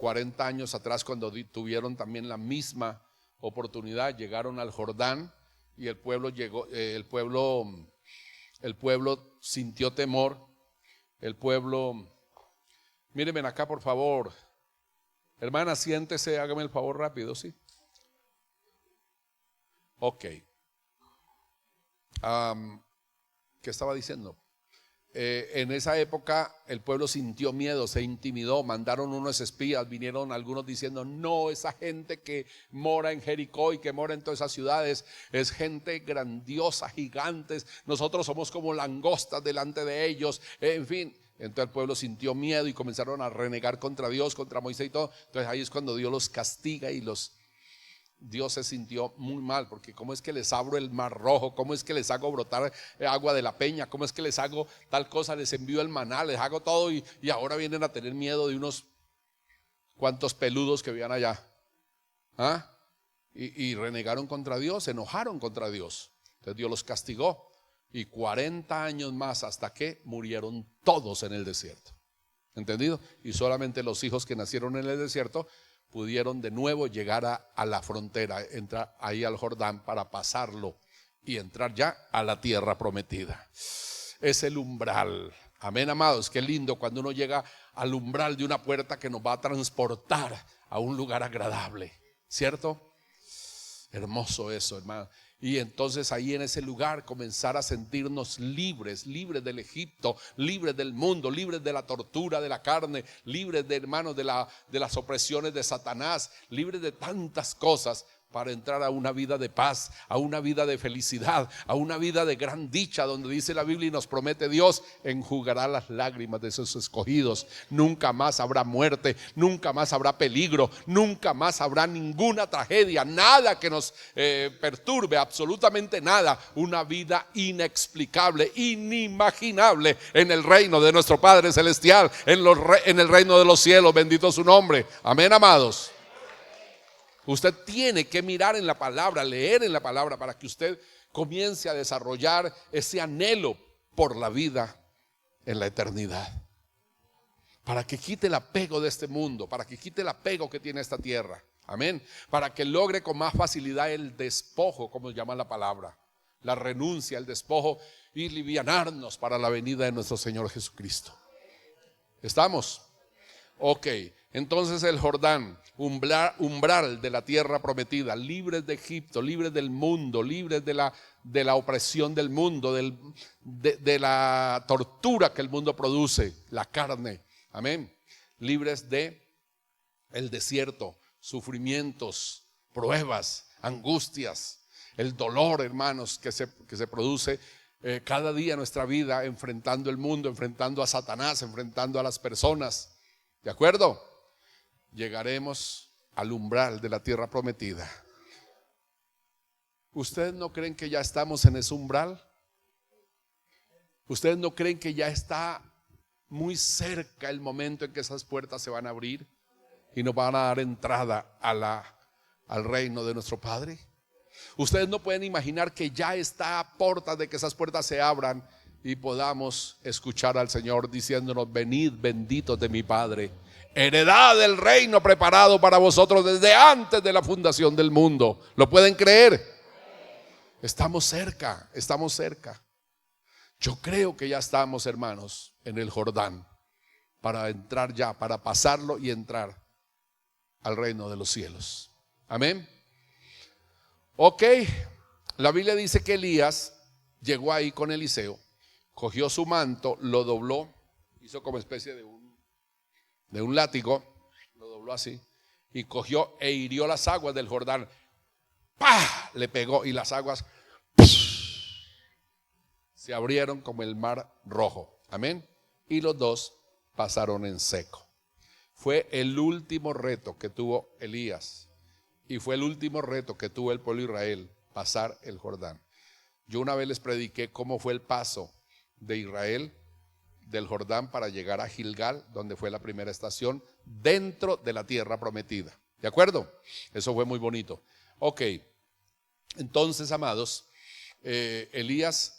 40 años atrás cuando tuvieron también la misma oportunidad, llegaron al Jordán y el pueblo sintió temor. El pueblo, mírenme acá por favor, hermana, siéntese, hágame el favor rápido, ¿sí? Ok. ¿Qué estaba diciendo? En esa época el pueblo sintió miedo, se intimidó, mandaron unos espías, vinieron algunos diciendo: no, esa gente que mora en Jericó y que mora en todas esas ciudades es gente grandiosa, gigantes, nosotros somos como langostas delante de ellos, en fin. Entonces el pueblo sintió miedo y comenzaron a renegar contra Dios, contra Moisés y todo. Entonces ahí es cuando Dios los castiga y Dios se sintió muy mal, porque ¿cómo es que les abro el mar rojo? ¿Cómo es que les hago brotar agua de la peña? ¿Cómo es que les hago tal cosa? Les envío el maná, les hago todo y ahora vienen a tener miedo de unos cuantos peludos que vivían allá. Y renegaron contra Dios, se enojaron contra Dios. Entonces Dios los castigó y 40 años más hasta que murieron todos en el desierto. ¿Entendido? Y solamente los hijos que nacieron en el desierto pudieron de nuevo llegar a la frontera, entrar ahí al Jordán para pasarlo y entrar ya a la tierra prometida. Es el umbral. Amén, amados. Qué lindo cuando uno llega al umbral de una puerta que nos va a transportar a un lugar agradable, ¿cierto? Hermoso eso, hermano. Y entonces ahí en ese lugar comenzar a sentirnos libres, libres del Egipto, libres del mundo, libres de la tortura de la carne, libres de, hermanos, de las opresiones de Satanás, libres de tantas cosas, para entrar a una vida de paz, a una vida de felicidad, a una vida de gran dicha, donde dice la Biblia y nos promete Dios: enjugará las lágrimas de sus escogidos. Nunca más habrá muerte, nunca más habrá peligro, nunca más habrá ninguna tragedia, nada que nos perturbe, absolutamente nada. Una vida inexplicable, inimaginable en el reino de nuestro Padre Celestial, en el reino de los cielos. Bendito su nombre. Amén, amados. Usted tiene que mirar en la palabra, leer en la palabra, para que usted comience a desarrollar ese anhelo por la vida en la eternidad. Para que quite el apego de este mundo, para que quite el apego que tiene esta tierra. Amén. Para que logre con más facilidad el despojo, como llama la palabra, la renuncia, el despojo, y livianarnos para la venida de nuestro Señor Jesucristo. ¿Estamos? Ok, entonces el Jordán, umbral de la tierra prometida, libres de Egipto, libres del mundo, libres de la opresión del mundo, de la tortura que el mundo produce, la carne, amén. Libres de el desierto, sufrimientos, pruebas, angustias, el dolor, hermanos, que se produce cada día en nuestra vida, enfrentando el mundo, enfrentando a Satanás, enfrentando a las personas. ¿De acuerdo? Llegaremos al umbral de la tierra prometida. ¿Ustedes no creen que ya estamos en ese umbral? ¿Ustedes no creen que ya está muy cerca el momento en que esas puertas se van a abrir y nos van a dar entrada al reino de nuestro Padre? Ustedes no pueden imaginar que ya está a puertas de que esas puertas se abran y podamos escuchar al Señor diciéndonos: venid benditos de mi Padre, heredad del reino preparado para vosotros desde antes de la fundación del mundo. ¿Lo pueden creer? Estamos cerca, estamos cerca. Yo creo que ya estamos, hermanos, en el Jordán, para entrar ya, para pasarlo y entrar al reino de los cielos. Amén. Ok, la Biblia dice que Elías llegó ahí con Eliseo, cogió su manto, lo dobló, hizo como especie de un látigo, lo dobló así, y cogió e hirió las aguas del Jordán. ¡Pah! Le pegó y las aguas se abrieron como el mar rojo. Amén. Y los dos pasaron en seco. Fue el último reto que tuvo Elías, y fue el último reto que tuvo el pueblo de Israel, pasar el Jordán. Yo una vez les prediqué cómo fue el paso de Israel del Jordán para llegar a Gilgal, donde fue la primera estación dentro de la tierra prometida. ¿De acuerdo? Eso fue muy bonito. Ok, entonces, amados, Elías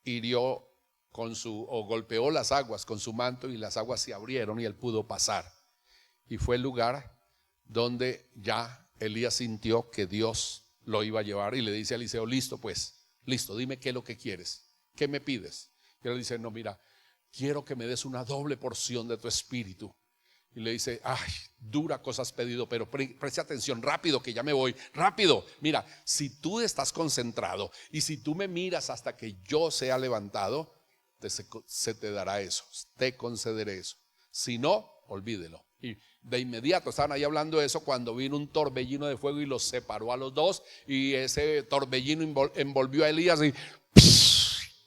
hirió golpeó las aguas con su manto, y las aguas se abrieron y él pudo pasar. Y fue el lugar donde ya Elías sintió que Dios lo iba a llevar, y le dice a Eliseo: listo pues, listo, dime qué es lo que quieres, qué me pides. Y él dice: no, mira, quiero que me des una doble porción de tu espíritu. Y le dice: ay, dura cosa has pedido, pero preste atención, rápido que ya me voy, rápido. Mira, si tú estás concentrado y si tú me miras hasta que yo sea levantado, se te dará eso, te concederé eso. Si no, olvídelo. Y de inmediato estaban ahí hablando eso cuando vino un torbellino de fuego y los separó a los dos, y ese torbellino envolvió a Elías y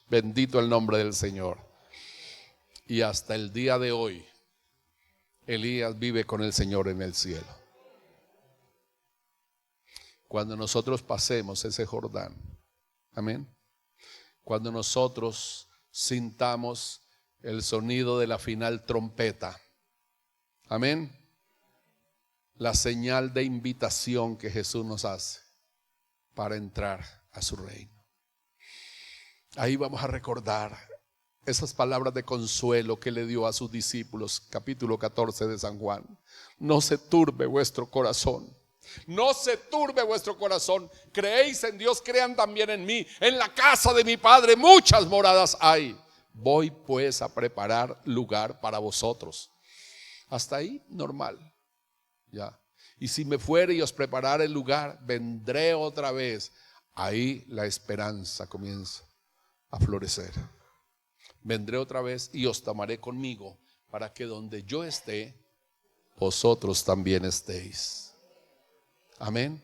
bendito el nombre del Señor. Y hasta el día de hoy Elías vive con el Señor en el cielo. Cuando nosotros pasemos ese Jordán, amén, cuando nosotros sintamos el sonido de la final trompeta, amén, la señal de invitación que Jesús nos hace para entrar a su reino, ahí vamos a recordar esas palabras de consuelo que le dio a sus discípulos, capítulo 14 de San Juan. No se turbe vuestro corazón, no se turbe vuestro corazón. Creéis en Dios, crean también en mí. En la casa de mi Padre muchas moradas hay. Voy pues a preparar lugar para vosotros. Hasta ahí normal, ya. Y si me fuere y os preparare el lugar, vendré otra vez. Ahí la esperanza comienza a florecer. Vendré otra vez y os tomaré conmigo, para que donde yo esté, vosotros también estéis. Amén.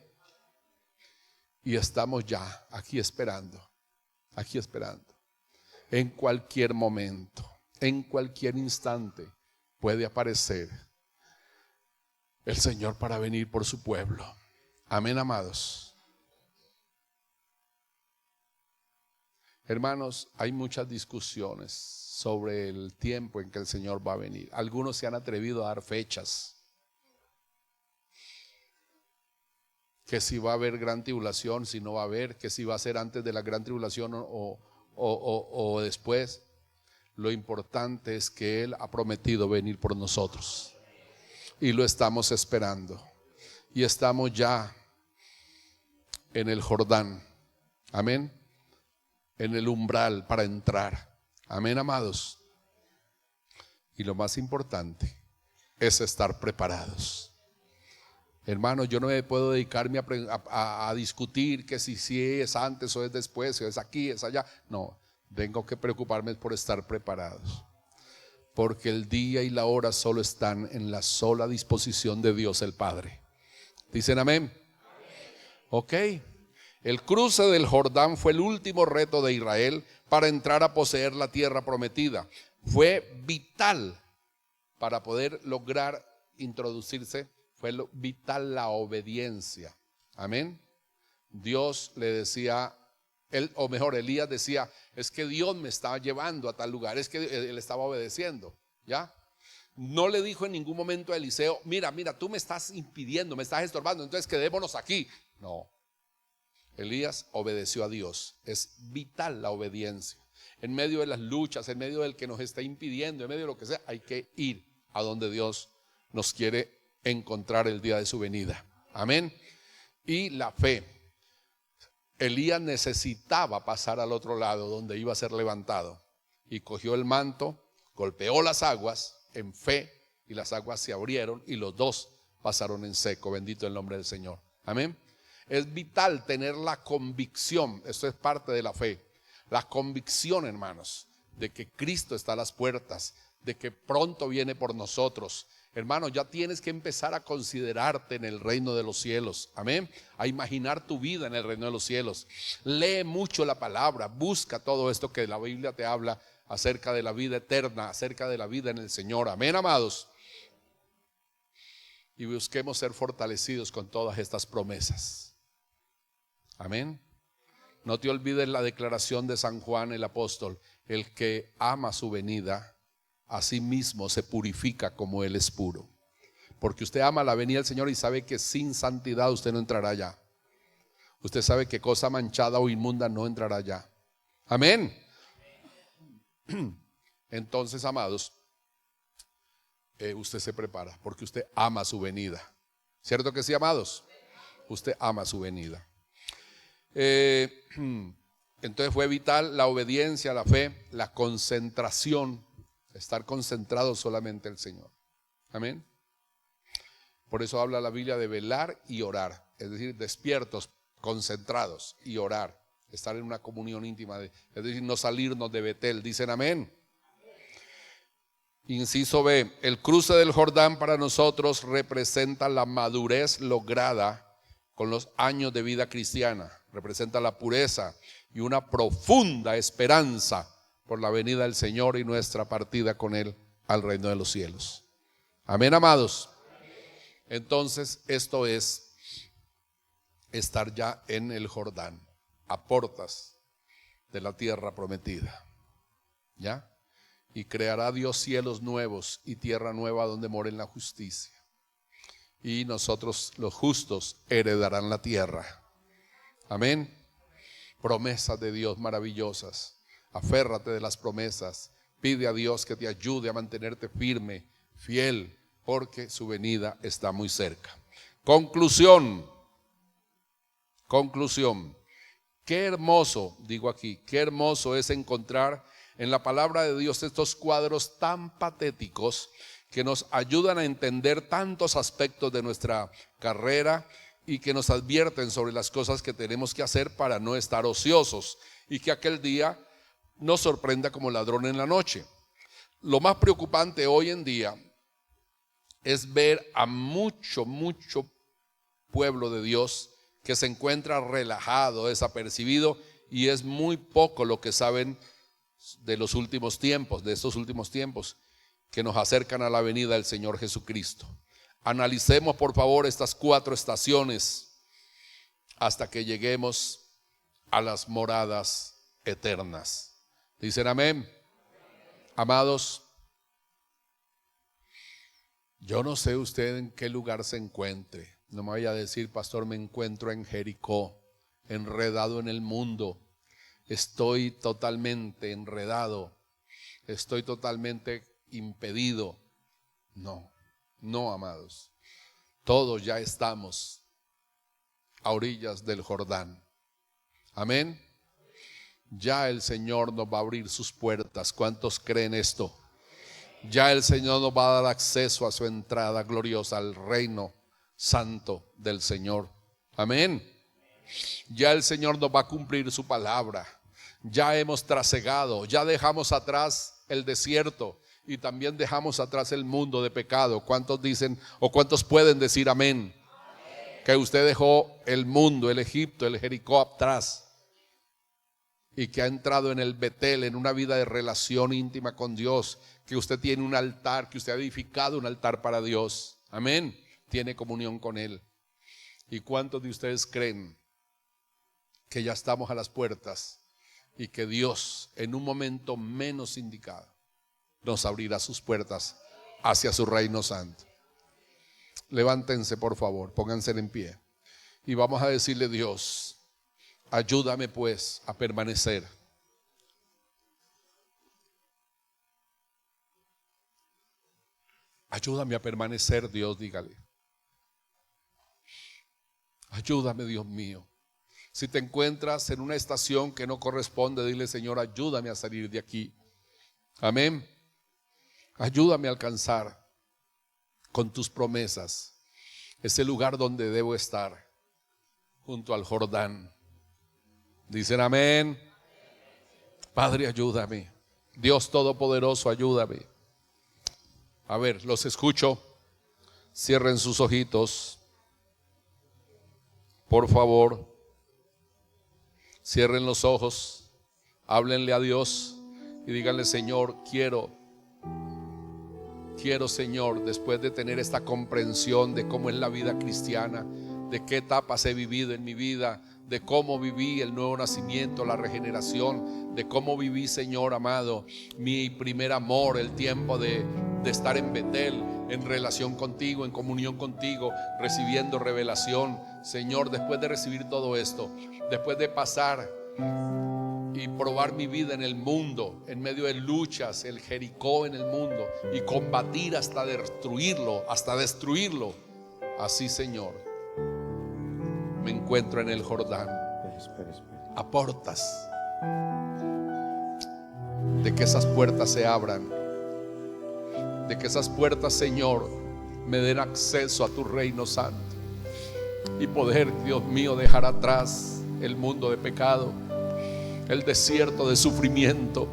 Y estamos ya aquí esperando. En cualquier momento, en cualquier instante puede aparecer el Señor para venir por su pueblo. Amén, amados. Hermanos, hay muchas discusiones sobre el tiempo en que el Señor va a venir. Algunos se han atrevido a dar fechas. Que si va a haber gran tribulación, si no va a haber, que si va a ser antes de la gran tribulación o después. Lo importante es que Él ha prometido venir por nosotros y lo estamos esperando, y estamos ya en el Jordán, amén, en el umbral para entrar, amén, amados. Y lo más importante es estar preparados. Hermanos, yo no me puedo dedicarme a discutir que si es antes o es después, si es aquí, es allá. No, tengo que preocuparme por estar preparados, porque el día y la hora solo están en la sola disposición de Dios el Padre. ¿Dicen amén? Ok. El cruce del Jordán fue el último reto de Israel para entrar a poseer la tierra prometida. Fue vital para poder lograr introducirse. Fue vital la obediencia. Amén. Dios le decía, Elías decía, es que Dios me estaba llevando a tal lugar. Es que él estaba obedeciendo, ¿ya? No le dijo en ningún momento a Eliseo, mira, tú me estás impidiendo, me estás estorbando, entonces quedémonos aquí. No. Elías obedeció a Dios. Es vital la obediencia. En medio de las luchas, en medio del que nos está impidiendo, en medio de lo que sea, hay que ir a donde Dios nos quiere encontrar el día de su venida. Amén. Y la fe. Elías necesitaba pasar al otro lado donde iba a ser levantado, y cogió el manto, golpeó las aguas en fe, y las aguas se abrieron y los dos pasaron en seco. Bendito el nombre del Señor. Amén. Es vital tener la convicción, esto es parte de la fe, la convicción, hermanos, de que Cristo está a las puertas, de que pronto viene por nosotros. Hermano, ya tienes que empezar a considerarte en el reino de los cielos. Amén. A imaginar tu vida en el reino de los cielos. Lee mucho la palabra. Busca todo esto que la Biblia te habla acerca de la vida eterna, acerca de la vida en el Señor. Amén, amados. Y busquemos ser fortalecidos con todas estas promesas. Amén. No te olvides la declaración de San Juan el apóstol: el que ama su venida, a sí mismo se purifica como Él es puro. Porque usted ama la venida del Señor y sabe que sin santidad usted no entrará allá. Usted sabe que cosa manchada o inmunda no entrará allá. Amén. Entonces, amados, usted se prepara porque usted ama su venida. ¿Cierto que sí, amados? Usted ama su venida. Entonces fue vital la obediencia, la fe, la concentración. Estar concentrado solamente en el Señor. Amén. Por eso habla la Biblia de velar y orar. Es decir, despiertos, concentrados y orar. Estar en una comunión íntima. Es decir, no salirnos de Betel. Dicen amén. Inciso B. El cruce del Jordán para nosotros representa la madurez lograda con los años de vida cristiana. Representa la pureza y una profunda esperanza por la venida del Señor y nuestra partida con Él al reino de los cielos. Amén, amados. Entonces, esto es estar ya en el Jordán, a portas de la tierra prometida. ¿Ya? Y creará Dios cielos nuevos y tierra nueva donde more la justicia. Y nosotros, los justos, heredarán la tierra. Amén. Promesas de Dios maravillosas. Aférrate de las promesas. Pide a Dios que te ayude a mantenerte firme, fiel, porque su venida está muy cerca. Conclusión. Qué hermoso, digo aquí, qué hermoso es encontrar en la palabra de Dios estos cuadros tan patéticos que nos ayudan a entender tantos aspectos de nuestra carrera y que nos advierten sobre las cosas que tenemos que hacer para no estar ociosos y que aquel día nos sorprenda como ladrón en la noche. Lo más preocupante hoy en día es ver a mucho pueblo de Dios que se encuentra relajado, desapercibido, y es muy poco lo que saben de los últimos tiempos, de estos últimos tiempos que nos acercan a la venida del Señor Jesucristo. Analicemos por favor estas 4 estaciones hasta que lleguemos a las moradas eternas. ¿Dicen amén? Amados, yo no sé usted en qué lugar se encuentre. No me vaya a decir, pastor, me encuentro en Jericó, enredado en el mundo. Estoy totalmente enredado. Estoy totalmente impedido. No, amados. Todos ya estamos a orillas del Jordán. Amén. Ya el Señor nos va a abrir sus puertas. ¿Cuántos creen esto? Ya el Señor nos va a dar acceso a su entrada gloriosa al reino santo del Señor. Amén. Ya el Señor nos va a cumplir su palabra. Ya hemos trasegado, ya dejamos atrás el desierto y también dejamos atrás el mundo de pecado. ¿Cuántos dicen o cuántos pueden decir amén? Que usted dejó el mundo, el Egipto, el Jericó atrás y que ha entrado en el Betel, en una vida de relación íntima con Dios, que usted tiene un altar, que usted ha edificado un altar para Dios. Amén. Tiene comunión con Él. ¿Y cuántos de ustedes creen que ya estamos a las puertas y que Dios en un momento menos indicado nos abrirá sus puertas hacia su reino santo? Levántense por favor, pónganse en pie y vamos a decirle: Dios, ayúdame pues a permanecer. Ayúdame a permanecer, Dios, dígale. Ayúdame, Dios mío. Si te encuentras en una estación que no corresponde, dile: Señor, ayúdame a salir de aquí. Amén. Ayúdame a alcanzar con tus promesas ese lugar donde debo estar, junto al Jordán. Dicen amén. Padre, ayúdame. Dios Todopoderoso, ayúdame. A ver, los escucho. Cierren sus ojitos. Por favor, cierren los ojos, háblenle a Dios y díganle: Señor, quiero Señor, después de tener esta comprensión de cómo es la vida cristiana, de qué etapas he vivido en mi vida, de cómo viví el nuevo nacimiento, la regeneración, de cómo viví, Señor amado, mi primer amor, el tiempo de estar en Betel, en relación contigo, en comunión contigo, recibiendo revelación. Señor, después de recibir todo esto, después de pasar y probar mi vida en el mundo, en medio de luchas, el Jericó en el mundo, y combatir hasta destruirlo, así, Señor, me encuentro en el Jordán, a portas de que esas puertas se abran, de que esas puertas, Señor, me den acceso a tu reino santo y poder, Dios mío, dejar atrás el mundo de pecado, el desierto de sufrimiento,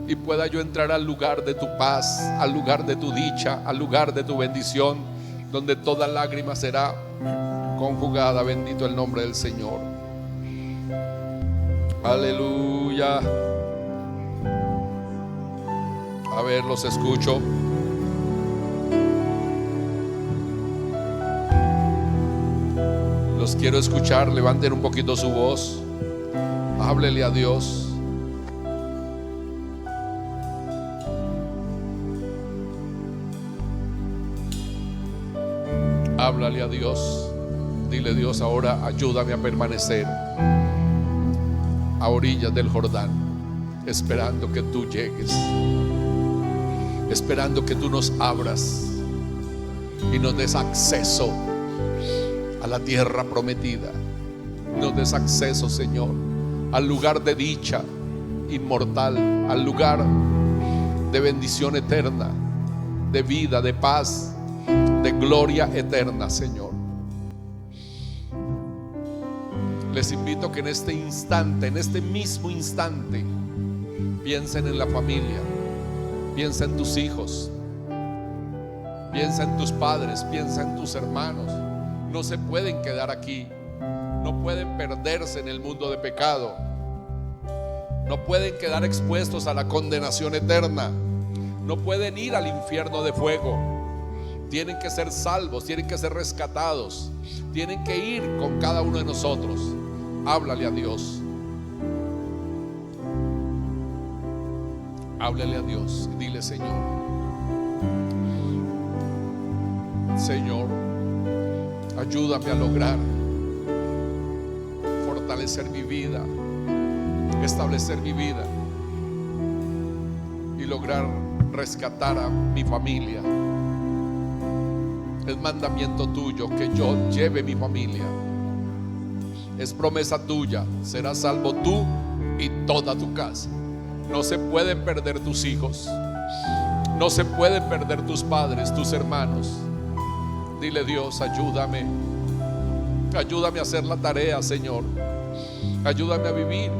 y pueda yo entrar al lugar de tu paz, al lugar de tu dicha, al lugar de tu bendición, donde toda lágrima será conjugada. Bendito el nombre del Señor. Aleluya. A ver, los escucho. Los quiero escuchar. Levanten un poquito su voz. Háblele a Dios. Háblale a Dios. Dile: Dios, ahora ayúdame a permanecer a orillas del Jordán, esperando que tú llegues, esperando que tú nos abras y nos des acceso a la tierra prometida. Nos des acceso, Señor, al lugar de dicha inmortal, al lugar de bendición eterna, de vida, de paz, de gloria eterna, Señor. Les invito que en este instante, en este mismo instante, piensen en la familia, piensa en tus hijos, piensa en tus padres, piensa en tus hermanos. No se pueden quedar aquí, no pueden perderse en el mundo de pecado, no pueden quedar expuestos a la condenación eterna, no pueden ir al infierno de fuego. Tienen que ser salvos, tienen que ser rescatados, tienen que ir con cada uno de nosotros. Háblale a Dios. Háblale a Dios y dile: Señor, Señor, ayúdame a lograr fortalecer mi vida, establecer mi vida y lograr rescatar a mi familia. Es mandamiento tuyo que yo lleve mi familia. Es promesa tuya, serás salvo tú y toda tu casa. No se pueden perder tus hijos, no se pueden perder tus padres, tus hermanos. Dile: Dios, ayúdame, ayúdame a hacer la tarea, Señor. Ayúdame a vivir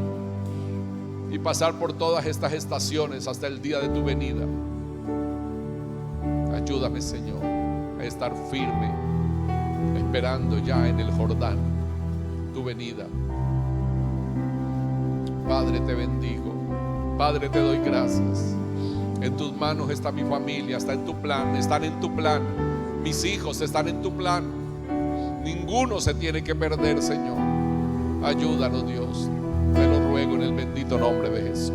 y pasar por todas estas estaciones hasta el día de tu venida. Ayúdame, Señor, a estar firme, esperando ya en el Jordán tu venida. Padre, te bendigo. Padre, te doy gracias. En tus manos está mi familia, está en tu plan, están en tu plan. Mis hijos están en tu plan. Ninguno se tiene que perder, Señor. Ayúdanos, Dios. Te lo ruego en el bendito nombre de Jesús.